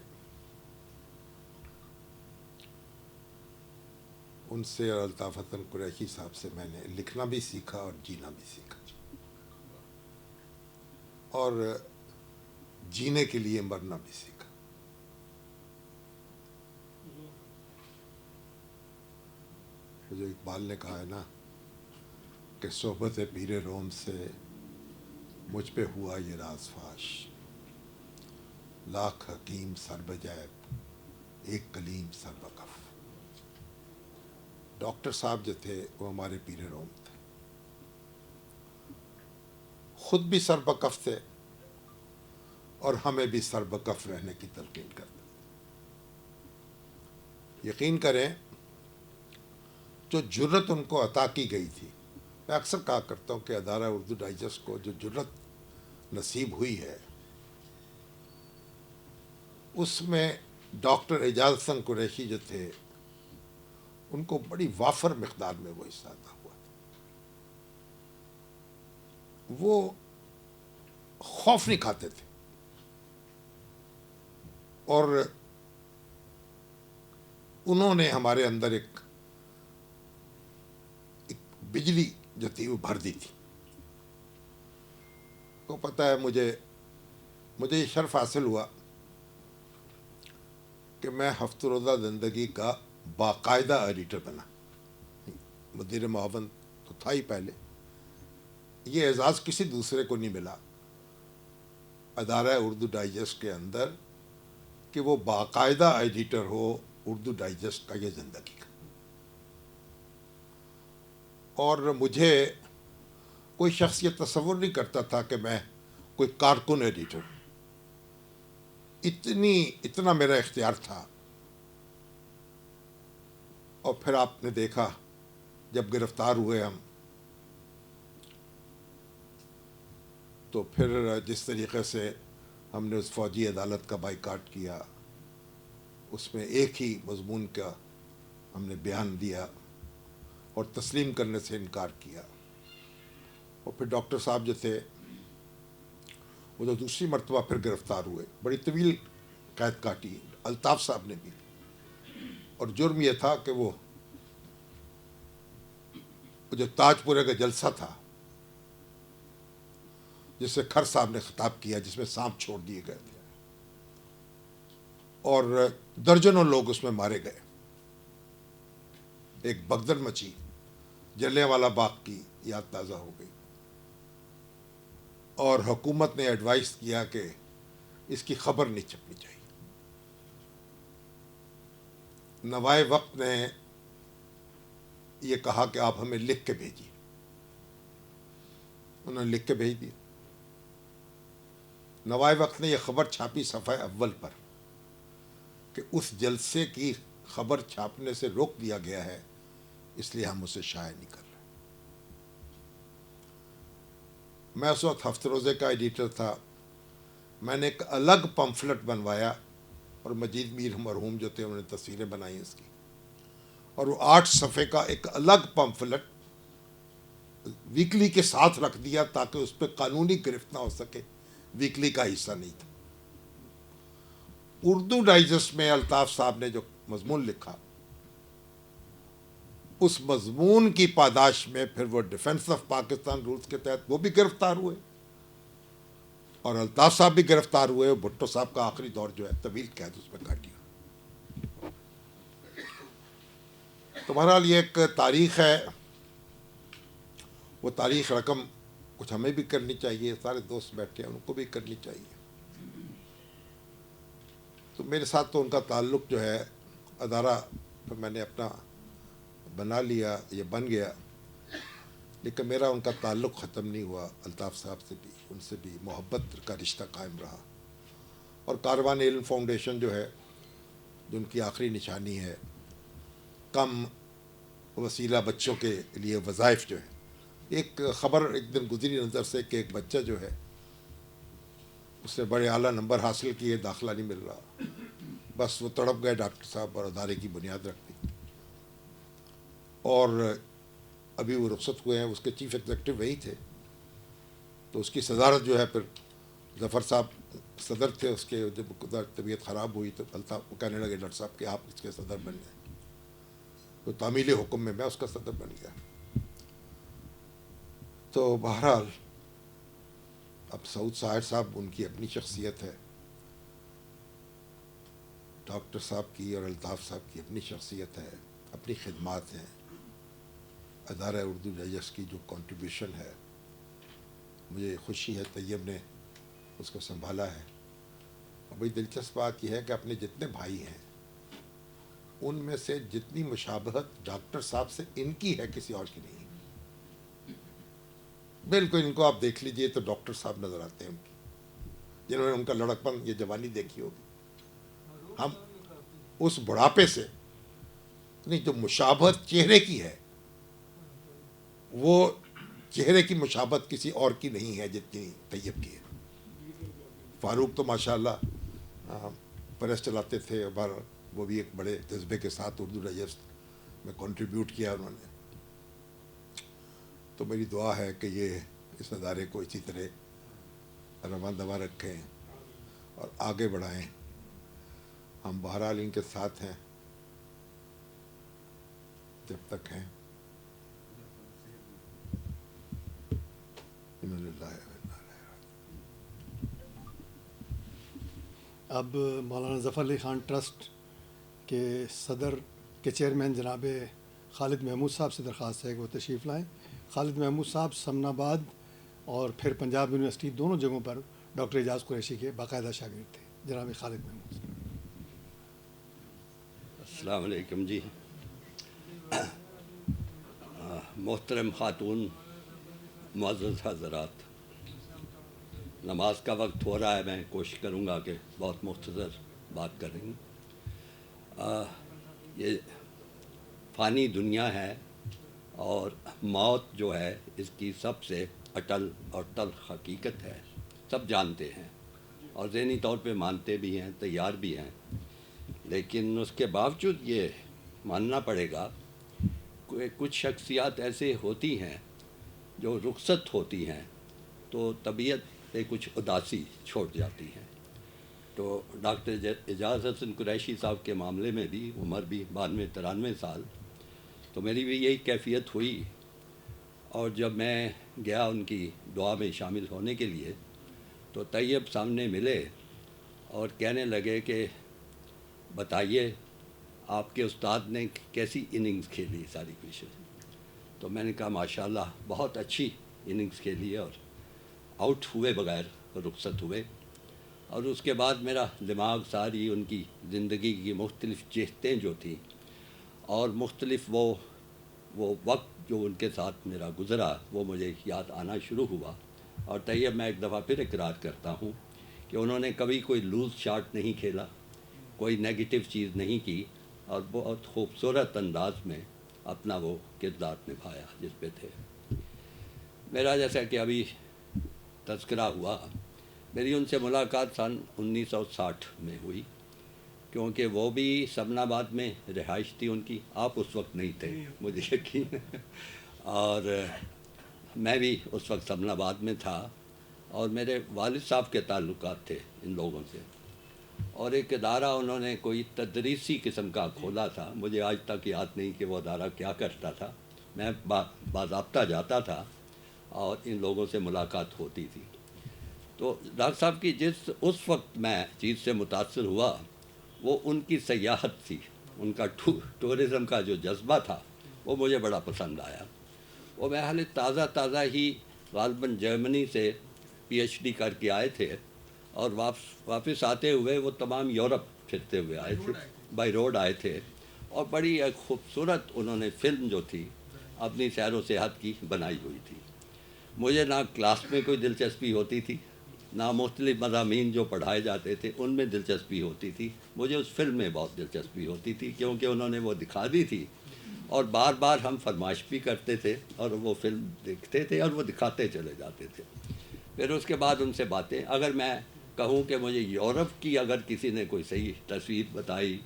ان سے اور الطاف حسن قریشی صاحب سے میں نے لکھنا بھی سیکھا اور جینا بھی سیکھا، اور جینے کے لیے مرنا بھی سیکھا۔ جو اقبال نے کہا ہے نا کہ صحبت پیر روم سے مجھ پہ ہوا یہ راز فاش، لاکھ حکیم سر بجیب ایک کلیم سر بکف۔ ڈاکٹر صاحب جو تھے وہ ہمارے پیر روم تھے، خود بھی سر بکف تھے اور ہمیں بھی سر بکف رہنے کی تلقین کرتے۔ یقین کریں جو جرت ان کو عطا کی گئی تھی، میں اکثر کہا کرتا ہوں کہ ادارہ اردو ڈائجسٹ کو جو جرت نصیب ہوئی ہے، اس میں ڈاکٹر اعجاز حسن قریشی جو تھے ان کو بڑی وافر مقدار میں وہ حصہ عطا ہوا تھا۔ وہ خوف نہیں کھاتے تھے، اور انہوں نے ہمارے اندر ایک بجلی جو تھی وہ بھر دی تھی۔ کو پتہ ہے مجھے یہ شرف حاصل ہوا کہ میں ہفت روزہ زندگی کا باقاعدہ ایڈیٹر بنا۔ مدیر معاون تو تھا ہی پہلے، یہ اعزاز کسی دوسرے کو نہیں ملا ادارہ اردو ڈائجسٹ کے اندر کہ وہ باقاعدہ ایڈیٹر ہو اردو ڈائجسٹ کا یہ زندگی کا۔ اور مجھے کوئی شخص یہ تصور نہیں کرتا تھا کہ میں کوئی کارکن ایڈیٹر ہوں، اتنا میرا اختیار تھا۔ اور پھر آپ نے دیکھا جب گرفتار ہوئے ہم، تو پھر جس طریقے سے ہم نے اس فوجی عدالت کا بائیکاٹ کیا، اس میں ایک ہی مضمون کا ہم نے بیان دیا اور تسلیم کرنے سے انکار کیا۔ اور پھر ڈاکٹر صاحب جو تھے وہ تو دوسری مرتبہ پھر گرفتار ہوئے، بڑی طویل قید کاٹی، الطاف صاحب نے بھی، اور جرم یہ تھا کہ وہ وہ جو تاج پورے کا جلسہ تھا جس سے کھر صاحب نے خطاب کیا، جس میں سانپ چھوڑ دیے گئے تھے اور درجنوں لوگ اس میں مارے گئے، ایک بغدر مچی، جلیانوالہ باغ کی یاد تازہ ہو گئی، اور حکومت نے ایڈوائز کیا کہ اس کی خبر نہیں چھپنی چاہیے۔ نوائے وقت نے یہ کہا کہ آپ ہمیں لکھ کے بھیجیے، انہوں نے لکھ کے بھیج دیا۔ نوائے وقت نے یہ خبر چھاپی صفحہ اول پر کہ اس جلسے کی خبر چھاپنے سے روک دیا گیا ہے، اس لیے ہم اسے شائع نہیں کر رہے۔ میں اس وقت ہفتہ روزے کا ایڈیٹر تھا، میں نے ایک الگ پمفلٹ بنوایا، اور مجید میر مرحوم جو تھے انہوں نے تصویریں بنائی اس کی، اور وہ 8 صفحے کا ایک الگ پمفلٹ ویکلی کے ساتھ رکھ دیا تاکہ اس پہ قانونی گرفت نہ ہو سکے، ویکلی کا حصہ نہیں تھا۔ اردو ڈائجسٹ میں الطاف صاحب نے جو مضمون لکھا، اس مضمون کی پاداش میں پھر وہ ڈیفنس آف پاکستان رولز کے تحت وہ بھی گرفتار ہوئے، اور الطاف صاحب بھی گرفتار ہوئے، بھٹو صاحب کا آخری دور جو ہے طویل قید اس میں کاٹی۔ تو بہرحال یہ ایک تاریخ ہے، وہ تاریخ رقم کچھ ہمیں بھی کرنی چاہیے، سارے دوست بیٹھے ہیں ان کو بھی کرنی چاہیے۔ تو میرے ساتھ تو ان کا تعلق جو ہے ادارہ تو میں نے اپنا بنا لیا، یہ بن گیا، لیکن میرا ان کا تعلق ختم نہیں ہوا۔ الطاف صاحب سے بھی، ان سے بھی محبت کا رشتہ قائم رہا، اور کاروان علم فاؤنڈیشن جو ہے، جو ان کی آخری نشانی ہے، کم وسیلہ بچوں کے لیے وظائف جو ہے، ایک خبر ایک دن گزری نظر سے کہ ایک بچہ جو ہے اس نے بڑے اعلیٰ نمبر حاصل کیے، داخلہ نہیں مل رہا، بس وہ تڑپ گئے ڈاکٹر صاحب اور ادارے کی بنیاد رکھ دی، اور ابھی وہ رخصت ہوئے ہیں، اس کے چیف ایگزیکٹو وہی تھے، تو اس کی صدارت جو ہے پھر ظفر صاحب صدر تھے اس کے، جب طبیعت خراب ہوئی تو الطاف وہ کہنے لگے ڈاکٹر صاحب کہ آپ اس کے صدر بن جائیں، تو تعمیل حکم میں اس کا صدر بن گیا۔ تو بہرحال اب سعود ساحر صاحب ان کی اپنی شخصیت ہے، ڈاکٹر صاحب کی اور الطاف صاحب کی اپنی شخصیت ہے، اپنی خدمات ہیں، ادارہ اردو ڈائجسٹ کی جو کنٹریبیوشن ہے، مجھے خوشی ہے طیب نے اس کو سنبھالا ہے۔ اور بڑی دلچسپ بات یہ ہے کہ اپنے جتنے بھائی ہیں ان میں سے جتنی مشابہت ڈاکٹر صاحب سے ان کی ہے کسی اور کی نہیں، بالکل ان کو آپ دیکھ لیجئے تو ڈاکٹر صاحب نظر آتے ہیں ان کی، جنہوں نے ان کا لڑکپن یہ جوانی دیکھی ہوگی۔ ہم اس بڑھاپے سے نہیں، جو مشابہت چہرے کی ہے وہ چہرے کی مشابہت کسی اور کی نہیں ہے جتنی طیب کی ہے۔ فاروق تو ماشاءاللہ پریس چلاتے تھے، اور وہ بھی ایک بڑے جذبے کے ساتھ اردو ڈائجسٹ میں کنٹریبیوٹ کیا انہوں نے۔ تو میری دعا ہے کہ یہ اس ادارے کو اسی طرح رواں دواں رکھیں اور آگے بڑھائیں۔ ہم بہرحال ان کے ساتھ ہیں جب تک ہیں۔ اب مولانا ظفر علی خان ٹرسٹ کے صدر کے چیئرمین جناب خالد محمود صاحب سے درخواست ہے کہ وہ تشریف لائیں۔ خالد محمود صاحب سمن آباد اور پھر پنجاب یونیورسٹی دونوں جگہوں پر ڈاکٹر اعجاز قریشی کے باقاعدہ شاگرد تھے۔ جناب خالد محمود صاحب۔ السلام علیکم جی، محترم خاتون، معزز حضرات، نماز کا وقت ہو رہا ہے، میں کوشش کروں گا کہ بہت مختصر بات کریں۔ یہ فانی دنیا ہے اور موت جو ہے اس کی سب سے اٹل اور تلخ حقیقت ہے، سب جانتے ہیں اور ذہنی طور پہ مانتے بھی ہیں، تیار بھی ہیں، لیکن اس کے باوجود یہ ماننا پڑے گا کہ کچھ شخصیات ایسے ہوتی ہیں جو رخصت ہوتی ہیں تو طبیعت پہ کچھ اداسی چھوڑ جاتی ہیں۔ تو ڈاکٹر اعجاز حسن قریشی صاحب کے معاملے میں بھی عمر بھی 92-93 سال، تو میری بھی یہی کیفیت ہوئی اور جب میں گیا ان کی دعا میں شامل ہونے کے لیے تو طیب سامنے ملے اور کہنے لگے کہ بتائیے آپ کے استاد نے کیسی اننگز کھیلی ساری کوشش. تو میں نے کہا ماشاءاللہ بہت اچھی اننگز کھیلی ہے اور آؤٹ ہوئے بغیر رخصت ہوئے. اور اس کے بعد میرا دماغ ساری ان کی زندگی کی مختلف جہتیں جو تھیں اور مختلف وہ وقت جو ان کے ساتھ میرا گزرا وہ مجھے یاد آنا شروع ہوا. اور طیب میں ایک دفعہ پھر اقرار کرتا ہوں کہ انہوں نے کبھی کوئی لوز شاٹ نہیں کھیلا, کوئی نیگیٹو چیز نہیں کی اور بہت خوبصورت انداز میں اپنا وہ کردار نبھایا جس پہ تھے. میرا جیسا کہ ابھی تذکرہ ہوا, میری ان سے ملاقات سن 1960 میں ہوئی کیونکہ وہ بھی سمن آباد میں رہائش تھی ان کی. آپ اس وقت نہیں تھے مجھے یقین ہے, اور میں بھی اس وقت سمن آباد میں تھا اور میرے والد صاحب کے تعلقات تھے ان لوگوں سے. اور ایک ادارہ انہوں نے کوئی تدریسی قسم کا کھولا تھا, مجھے آج تک یاد نہیں کہ وہ ادارہ کیا کرتا تھا. میں باضابطہ جاتا تھا اور ان لوگوں سے ملاقات ہوتی تھی. تو ڈاکٹر صاحب کی جس اس وقت میں چیز سے متاثر ہوا وہ ان کی سیاحت تھی, ان کا ٹورزم کا جو جذبہ تھا وہ مجھے بڑا پسند آیا. وہ محل تازہ ہی غالباً جرمنی سے پی ایچ ڈی کر کے آئے تھے اور واپس آتے ہوئے وہ تمام یورپ پھرتے ہوئے آئے تھے, بائی روڈ آئے تھے. اور بڑی ایک خوبصورت انہوں نے فلم جو تھی اپنی سیر و سیاحت کی بنائی ہوئی تھی. مجھے نہ کلاس میں کوئی دلچسپی ہوتی تھی, نہ مختلف مضامین جو پڑھائے جاتے تھے ان میں دلچسپی ہوتی تھی. مجھے اس فلم میں بہت دلچسپی ہوتی تھی کیونکہ انہوں نے وہ دکھا دی تھی اور بار بار ہم فرمائش بھی کرتے تھے اور وہ فلم دیکھتے تھے اور وہ دکھاتے چلے جاتے تھے. پھر اس کے بعد ان سے باتیں, اگر میں کہوں کہ مجھے یورپ کی اگر کسی نے کوئی صحیح تصویر بتائی,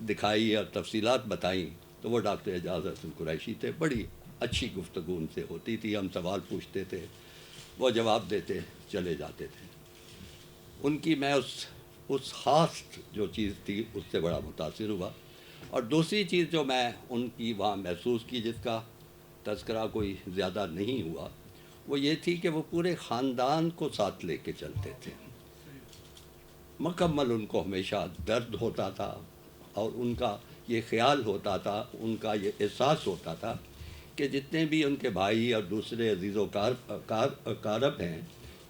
دکھائی اور تفصیلات بتائیں تو وہ ڈاکٹر اعجاز حسن قریشی تھے. بڑی اچھی گفتگو ان سے ہوتی تھی, ہم سوال پوچھتے تھے وہ جواب دیتے چلے جاتے تھے. ان کی میں اس خاص جو چیز تھی اس سے بڑا متاثر ہوا. اور دوسری چیز جو میں ان کی وہاں محسوس کی جس کا تذکرہ کوئی زیادہ نہیں ہوا وہ یہ تھی کہ وہ پورے خاندان کو ساتھ لے کے چلتے تھے. مکمل ان کو ہمیشہ درد ہوتا تھا اور ان کا یہ خیال ہوتا تھا, ان کا یہ احساس ہوتا تھا کہ جتنے بھی ان کے بھائی اور دوسرے عزیز و کارب ہیں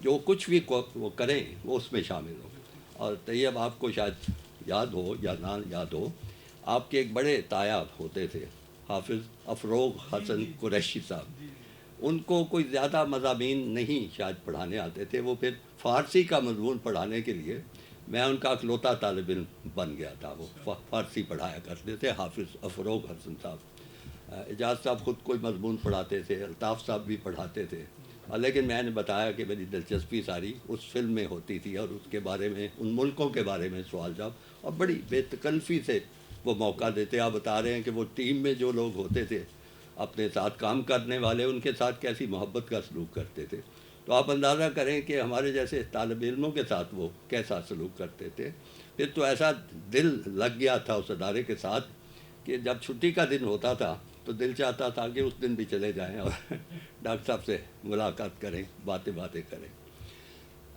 جو کچھ بھی وہ کریں وہ اس میں شامل ہو. اور طیب آپ کو شاید یاد ہو یا نہ یاد ہو, آپ کے ایک بڑے تایا ہوتے تھے حافظ افروغ حسن قریشی صاحب. ان کو کوئی زیادہ مضامین نہیں شاید پڑھانے آتے تھے, وہ پھر فارسی کا مضمون پڑھانے کے لیے میں ان کا اکلوتا طالب علم بن گیا تھا. وہ فارسی پڑھایا کرتے تھے حافظ افروغ حسن صاحب. اعجاز صاحب خود کوئی مضمون پڑھاتے تھے, الطاف صاحب بھی پڑھاتے تھے, لیکن میں نے بتایا کہ میری دلچسپی ساری اس فلم میں ہوتی تھی اور اس کے بارے میں, ان ملکوں کے بارے میں سوال جواب, اور بڑی بے تکلفی سے وہ موقع دیتے. آپ بتا رہے ہیں کہ وہ ٹیم میں جو لوگ ہوتے تھے اپنے ساتھ کام کرنے والے ان کے ساتھ کیسی محبت کا سلوک کرتے تھے. تو آپ اندازہ کریں کہ ہمارے جیسے طالب علموں کے ساتھ وہ کیسا سلوک کرتے تھے. پھر تو ایسا دل لگ گیا تھا اس ادارے کے ساتھ کہ جب چھٹی کا دن ہوتا تھا تو دل چاہتا تھا کہ اس دن بھی چلے جائیں اور ڈاکٹر صاحب سے ملاقات کریں, باتیں کریں.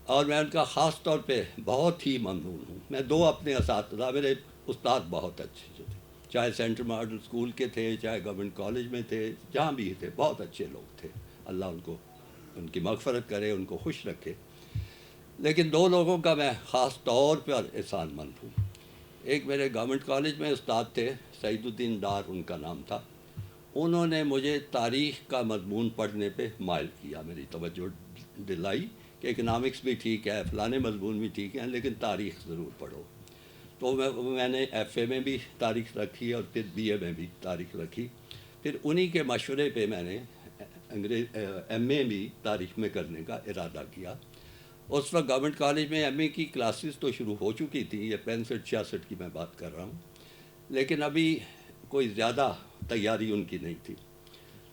اور میں ان کا خاص طور پہ بہت ہی ممنون ہوں. میں دو اپنے اساتذہ, میرے استاد بہت اچھے تھے, چاہے سینٹرل ماڈل اسکول کے تھے, چاہے گورنمنٹ کالج میں تھے, جہاں بھی تھے بہت اچھے لوگ تھے. اللہ ان کو ان کی مغفرت کرے, ان کو خوش رکھے. لیکن دو لوگوں کا میں خاص طور پر احسان مند ہوں. ایک میرے گورنمنٹ کالج میں استاد تھے, سعید الدین ڈار ان کا نام تھا. انہوں نے مجھے تاریخ کا مضمون پڑھنے پہ مائل کیا, میری توجہ دلائی کہ اکنامکس بھی ٹھیک ہے, فلانے مضمون بھی ٹھیک ہیں, لیکن تاریخ ضرور پڑھو. تو میں نے ایف اے میں بھی تاریخ رکھی اور پھر بی اے میں بھی تاریخ رکھی. پھر انہی کے مشورے پہ میں نے ایم اے بھی تاریخ میں کرنے کا ارادہ کیا. اس وقت گورنمنٹ کالج میں ایم اے کی کلاسز تو شروع ہو چکی تھیں, یہ 65-66 کی میں بات کر رہا ہوں, لیکن ابھی کوئی زیادہ تیاری ان کی نہیں تھی.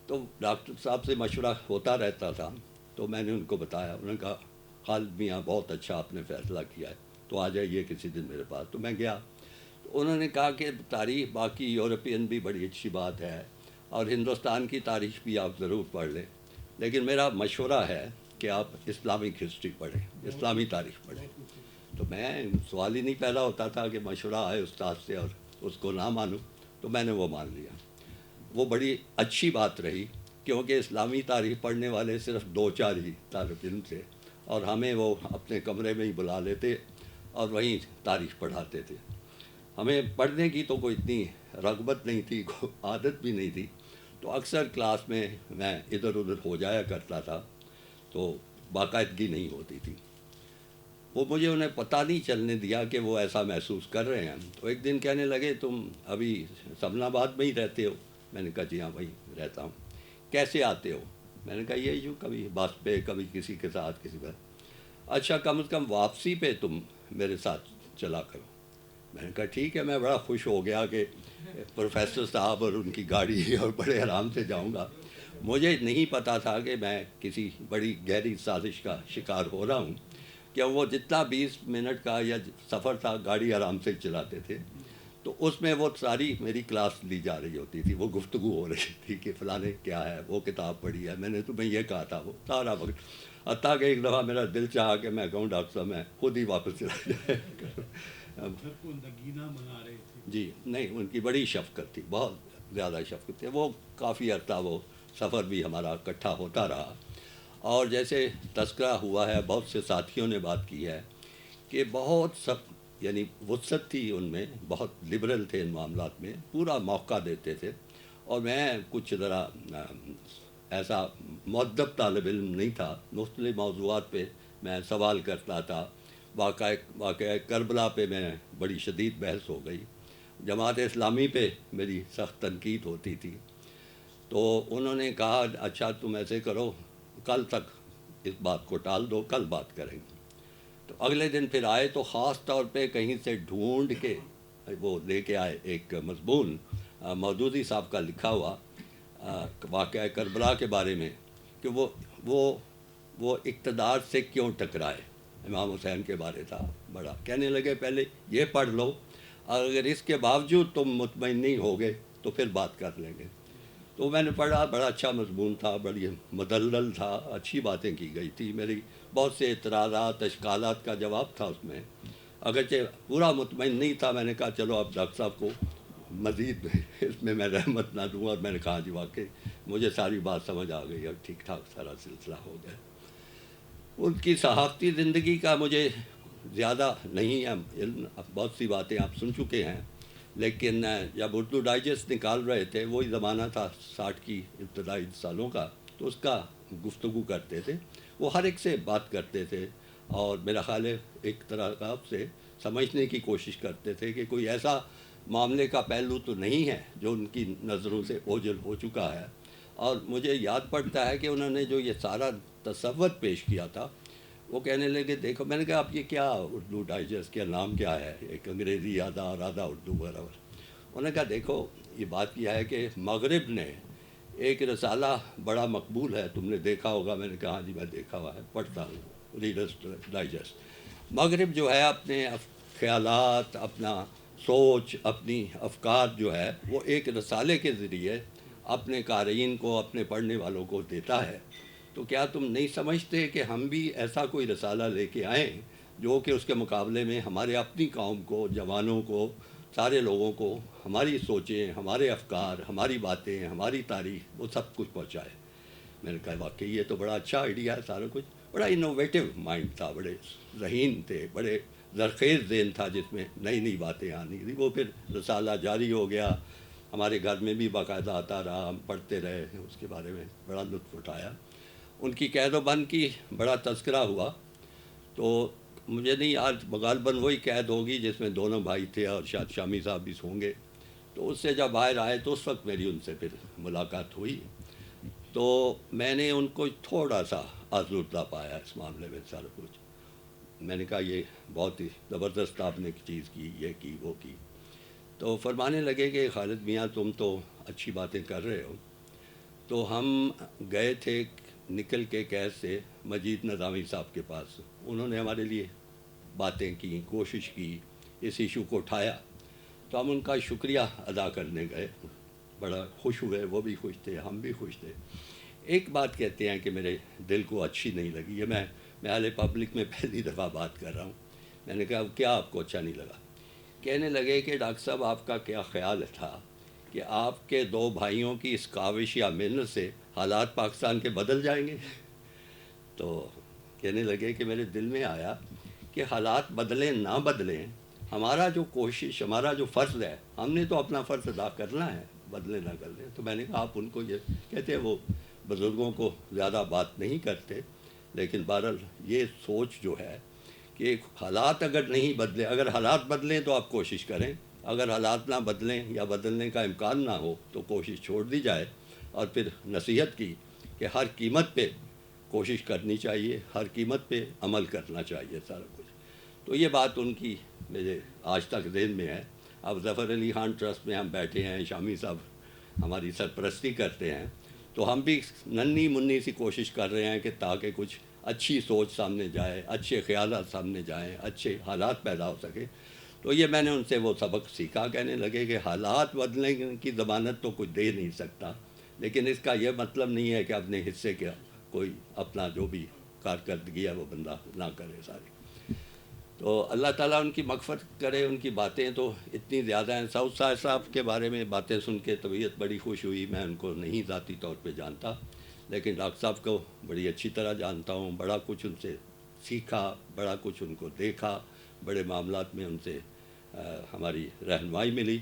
تو ڈاکٹر صاحب سے مشورہ ہوتا رہتا تھا, تو میں نے ان کو بتایا. انہوں نے کہا خالد میاں بہت اچھا آپ نے فیصلہ کیا ہے, تو آ جائیے کسی دن میرے پاس. تو میں گیا. تو انہوں نے کہا کہ تاریخ باقی یورپین بھی بڑی اچھی بات ہے اور ہندوستان کی تاریخ بھی آپ ضرور پڑھ لیں, لیکن میرا مشورہ ہے کہ آپ اسلامک ہسٹری پڑھیں، اسلامی تاریخ پڑھیں. تو میں سوال ہی نہیں پیدا ہوتا تھا کہ مشورہ آئے استاد سے اور اس کو نہ مانوں، تو میں نے وہ مان لیا. وہ بڑی اچھی بات رہی، کیونکہ اسلامی تاریخ پڑھنے والے صرف 2-4 ہی طالب علم تھے، اور ہمیں وہ اپنے کمرے میں ہی بلا لیتے اور وہیں تاریخ پڑھاتے تھے. ہمیں پڑھنے کی تو کوئی اتنی رغبت نہیں تھی، کوئی عادت بھی نہیں تھی، تو اکثر کلاس میں ادھر ادھر ہو جایا کرتا تھا، تو باقاعدگی نہیں ہوتی تھی. وہ مجھے انہیں پتہ نہیں چلنے دیا کہ وہ ایسا محسوس کر رہے ہیں. تو ایک دن کہنے لگے تم ابھی سمن آباد میں ہی رہتے ہو؟ میں نے کہا جی ہاں وہیں رہتا ہوں. کیسے آتے ہو؟ میں نے کہا یہ جو کبھی بس پہ، کبھی کسی کے ساتھ، کسی پر. اچھا کم از کم واپسی پہ تم میرے ساتھ چلا کرو. میں نے کہا ٹھیک ہے. میں بڑا خوش ہو گیا کہ پروفیسر صاحب اور ان کی گاڑی اور بڑے آرام سے جاؤں گا. مجھے نہیں پتہ تھا کہ میں کسی بڑی گہری سازش کا شکار ہو رہا ہوں، کہ وہ جتنا 20 منٹ کا یا سفر تھا گاڑی آرام سے چلاتے تھے، تو اس میں وہ ساری میری کلاس لی جا رہی ہوتی تھی، وہ گفتگو ہو رہی تھی کہ فلاں نے کیا ہے، وہ کتاب پڑھی ہے، میں نے تمہیں یہ کہا تھا، وہ سارا وقت. حتیٰ کہ ایک دفعہ میرا دل چاہا کہ میں کہوں ڈاکٹر صاحب میں خود ہی واپس چلا جائے. جی نہیں، ان کی بڑی شفقت تھی، بہت زیادہ شفقت تھی. وہ کافی عرصہ وہ سفر بھی ہمارا اکٹھا ہوتا رہا. اور جیسے تذکرہ ہوا ہے، بہت سے ساتھیوں نے بات کی ہے کہ بہت سب یعنی وسعت تھی ان میں، بہت لبرل تھے ان معاملات میں، پورا موقع دیتے تھے. اور میں کچھ ذرا ایسا مؤدب طالب علم نہیں تھا. مختلف موضوعات پہ میں سوال کرتا تھا. واقعہ کربلا پہ میں بڑی شدید بحث ہو گئی. جماعت اسلامی پہ میری سخت تنقید ہوتی تھی. تو انہوں نے کہا اچھا تم ایسے کرو، کل تک اس بات کو ٹال دو، کل بات کریں گے. تو اگلے دن پھر آئے تو خاص طور پہ کہیں سے ڈھونڈ کے وہ لے کے آئے ایک مضمون مودودی صاحب کا لکھا ہوا واقعہ کربلا کے بارے میں، کہ وہ اقتدار سے کیوں ٹکرائے. امام حسین کے بارے تھا. بڑا کہنے لگے پہلے یہ پڑھ لو، اور اگر اس کے باوجود تم مطمئن نہیں ہوگے تو پھر بات کر لیں گے. تو میں نے پڑھا، بڑا اچھا مضمون تھا، بڑی مدلل تھا، اچھی باتیں کی گئی تھی. میری بہت سے اعتراضات، اشکالات کا جواب تھا اس میں. اگرچہ پورا مطمئن نہیں تھا. میں نے کہا چلو اب ڈاکٹر صاحب کو مزید اس میں رحمت نہ دوں. اور میں نے کہا جی واقعی مجھے ساری بات سمجھ آ گئی، اور ٹھیک ٹھاک سارا سلسلہ ہو گیا. ان کی صحافتی زندگی کا مجھے زیادہ نہیں ہے علم. بہت سی باتیں آپ سن چکے ہیں، لیکن جب اردو ڈائجسٹ نکال رہے تھے، وہی زمانہ تھا 60 کی ابتدائی سالوں کا، تو اس کا گفتگو کرتے تھے. وہ ہر ایک سے بات کرتے تھے، اور میرا خیال ہے ایک طرح کا آپ سے سمجھنے کی کوشش کرتے تھے کہ کوئی ایسا معاملے کا پہلو تو نہیں ہے جو ان کی نظروں سے اوجھل ہو چکا ہے. اور مجھے یاد پڑتا ہے کہ انہوں نے جو یہ سارا تصور پیش کیا تھا، وہ کہنے لگے دیکھو. میں نے کہا آپ یہ کیا اردو ڈائجسٹ کیا نام کیا ہے، ایک انگریزی آدھا اور آدھا اردو برابر. انہوں نے کہا دیکھو یہ بات یہ ہے کہ مغرب نے ایک رسالہ بڑا مقبول ہے، تم نے دیکھا ہوگا. میں نے کہا ہاں جی میں دیکھا ہوا ہے، پڑھتا ہوں ریڈرز ڈائجسٹ. مغرب جو ہے اپنے خیالات، اپنا سوچ، اپنی افکار جو ہے وہ ایک رسالے کے ذریعے اپنے قارئین کو، اپنے پڑھنے والوں کو دیتا ہے. تو کیا تم نہیں سمجھتے کہ ہم بھی ایسا کوئی رسالہ لے کے آئیں جو کہ اس کے مقابلے میں ہمارے اپنی قوم کو، جوانوں کو، سارے لوگوں کو ہماری سوچیں، ہمارے افکار، ہماری باتیں، ہماری تاریخ، وہ سب کچھ پہنچائے. میں نے کہا واقعی یہ تو بڑا اچھا آئیڈیا ہے. سارا کچھ بڑا انوویٹو مائنڈ تھا، بڑے ذہین تھے، بڑے زرخیز ذہن تھا جس میں نئی نئی باتیں آنی تھی. وہ پھر رسالہ جاری ہو گیا، ہمارے گھر میں بھی باقاعدہ آتا رہا، ہم پڑھتے رہے، اس کے بارے میں بڑا لطف اٹھایا. ان کی قید و بند کی بڑا تذکرہ ہوا. تو مجھے نہیں یاد، غالباً وہی قید ہوگی جس میں دونوں بھائی تھے، اور شاید شامی صاحب بھی ہوں گے. تو اس سے جب باہر آئے تو اس وقت میری ان سے پھر ملاقات ہوئی. تو میں نے ان کو تھوڑا سا آزردہ پایا اس معاملے میں سارا کچھ. میں نے کہا یہ بہت ہی زبردست آپ نے چیز کی، یہ کی وہ کی. تو فرمانے لگے کہ خالد میاں تم تو اچھی باتیں کر رہے ہو. تو ہم گئے تھے نکل کے قید سے مجید نظامی صاحب کے پاس. انہوں نے ہمارے لیے باتیں کی، کوشش کی، اس ایشو کو اٹھایا. تو ہم ان کا شکریہ ادا کرنے گئے. بڑا خوش ہوئے، وہ بھی خوش تھے، ہم بھی خوش تھے. ایک بات کہتے ہیں کہ میرے دل کو اچھی نہیں لگی. یہ میں اہل پبلک میں پہلی دفعہ بات کر رہا ہوں. میں نے کہا کیا آپ کو اچھا نہیں لگا؟ کہنے لگے کہ ڈاکٹر صاحب آپ کا کیا خیال تھا کہ آپ کے 2 بھائیوں کی اس کاوش یا محنت سے حالات پاکستان کے بدل جائیں گے؟ تو کہنے لگے کہ میرے دل میں آیا کہ حالات بدلیں نہ بدلیں، ہمارا جو کوشش، ہمارا جو فرض ہے، ہم نے تو اپنا فرض ادا کرنا ہے، بدلیں نہ کر لیں. تو میں نے کہا آپ ان کو یہ کہتے ہیں، وہ بزرگوں کو زیادہ بات نہیں کرتے، لیکن بہرحال یہ سوچ جو ہے کہ حالات اگر نہیں بدلے، اگر حالات بدلیں تو آپ کوشش کریں، اگر حالات نہ بدلیں یا بدلنے کا امکان نہ ہو تو کوشش چھوڑ دی جائے. اور پھر نصیحت کی کہ ہر قیمت پہ کوشش کرنی چاہیے، ہر قیمت پہ عمل کرنا چاہیے سارا کچھ. تو یہ بات ان کی میرے آج تک ذہن میں ہے. اب ظفر علی خان ٹرسٹ میں ہم بیٹھے ہیں، شامی صاحب ہماری سرپرستی کرتے ہیں، تو ہم بھی ننھی منی سی کوشش کر رہے ہیں کہ تاکہ کچھ اچھی سوچ سامنے جائے، اچھے خیالات سامنے جائیں، اچھے حالات پیدا ہو سکے. تو یہ میں نے ان سے وہ سبق سیکھا. کہنے لگے کہ حالات بدلنے کی ضمانت تو کوئی دے نہیں سکتا، لیکن اس کا یہ مطلب نہیں ہے کہ اپنے حصے کا کوئی اپنا جو بھی کارکردگی ہے وہ بندہ نہ کرے ساری. تو اللہ تعالیٰ ان کی مغفرت کرے. ان کی باتیں تو اتنی زیادہ ہیں. سعود صاحب کے بارے میں باتیں سن کے طبیعت بڑی خوش ہوئی. میں ان کو نہیں ذاتی طور پہ جانتا، لیکن ڈاکٹر صاحب کو بڑی اچھی طرح جانتا ہوں. بڑا کچھ ان سے سیکھا، بڑا کچھ ان کو دیکھا، بڑے معاملات میں ان سے ہماری رہنمائی ملی.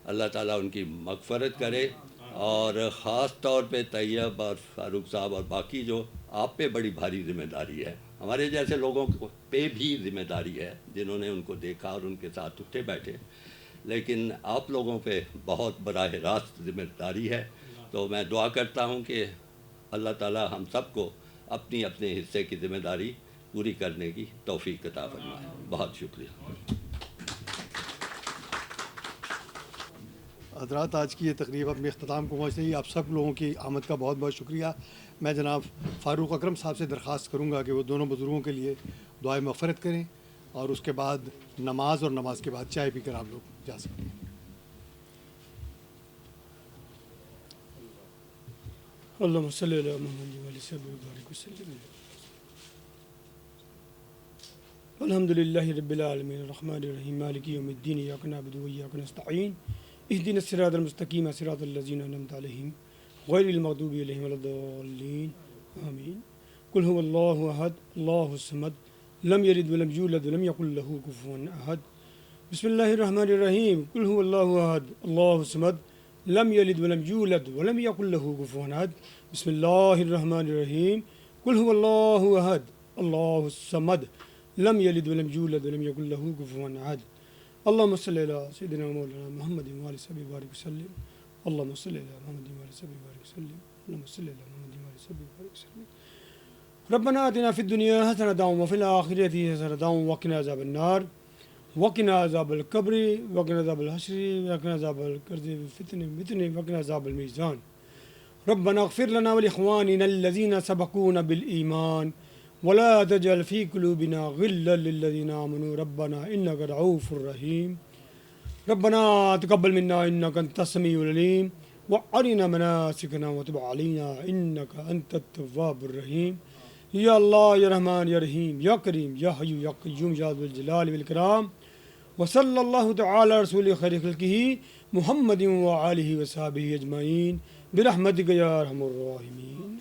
اللہ تعالیٰ ان کی مغفرت کرے. اور خاص طور پہ طیب اور فاروق صاحب اور باقی جو آپ پہ بڑی بھاری ذمہ داری ہے، ہمارے جیسے لوگوں پہ بھی ذمہ داری ہے جنہوں نے ان کو دیکھا اور ان کے ساتھ اٹھے بیٹھے، لیکن آپ لوگوں پہ بہت براہ راست ذمہ داری ہے. تو میں دعا کرتا ہوں کہ اللہ تعالیٰ ہم سب کو اپنی اپنے حصے کی ذمہ داری پوری کرنے کی توفیق عطا فرمائے. بہت شکریہ. حضرات، آج کی یہ تقریب اپنے اختتام کو پہنچ رہی ہے. آپ سب لوگوں کی آمد کا بہت بہت شکریہ. میں جناب فاروق اکرم صاحب سے درخواست کروں گا کہ وہ دونوں بزرگوں کے لیے دعائے مغفرت کریں، اور اس کے بعد نماز، اور نماز کے بعد چائے پی کر آپ لوگ جا سکتے ہیں. اللہم صلی علی محمد و علی صحبہ وبارک وسلم. الحمد للہ رب العالمین الرحمن الرحیم مالک یوم الدین ایاک نعبد و ایاک نستعین اهدنا الصراط المستقیم صراط الذین انعمت علیہم غیر المغضوب علیہم ولا الضالین آمین. قل هو اللہ احد اللہ الصمد لم یلد ولم یولد ولم یکن له کفوا احد. بسم اللہ الرحمن الرحیم. قل هو اللہ احد اللہ الصمد لم یلد ولم یولد ولم یکن له کفوا احد. بسم اللہ الرحمن الرحیم. قل هو اللہ احد اللہ الصمد لم یلد ولم یولد ولم یکن له کفوا احد. اللهم صل على سيدنا مولانا محمد وعلى صحبه وبارك وسلم. اللهم صل على محمد وعلى صحبه وبارك وسلم. اللهم صل على محمد وعلى صحبه وبارك وسلم. ربنا آتنا في الدنيا حسنة وفي الآخرة حسنة وقنا عذاب النار وقنا عذاب القبر وقنا عذاب الحشر وقنا عذاب القرد والفتن وقنا عذاب الميزان. ربنا اغفر لنا ولإخواننا الذين سبقونا بالإيمان ولا تجعل في قلوبنا غلا للذين آمنوا ربنا إنك رؤوف رحيم. ربنا تقبل منا إنك أنت السميع العليم وأرنا مناسكنا وتب علينا إنك أنت التواب الرحيم. يا الله يا رحمن يا رحيم يا كريم يا حي يا قيوم يا ذو الجلال والإكرام. وصلى الله تعالى على رسول خير خلقه محمد وآله وصحبه أجمعين برحمتك يا أرحم الراحمين.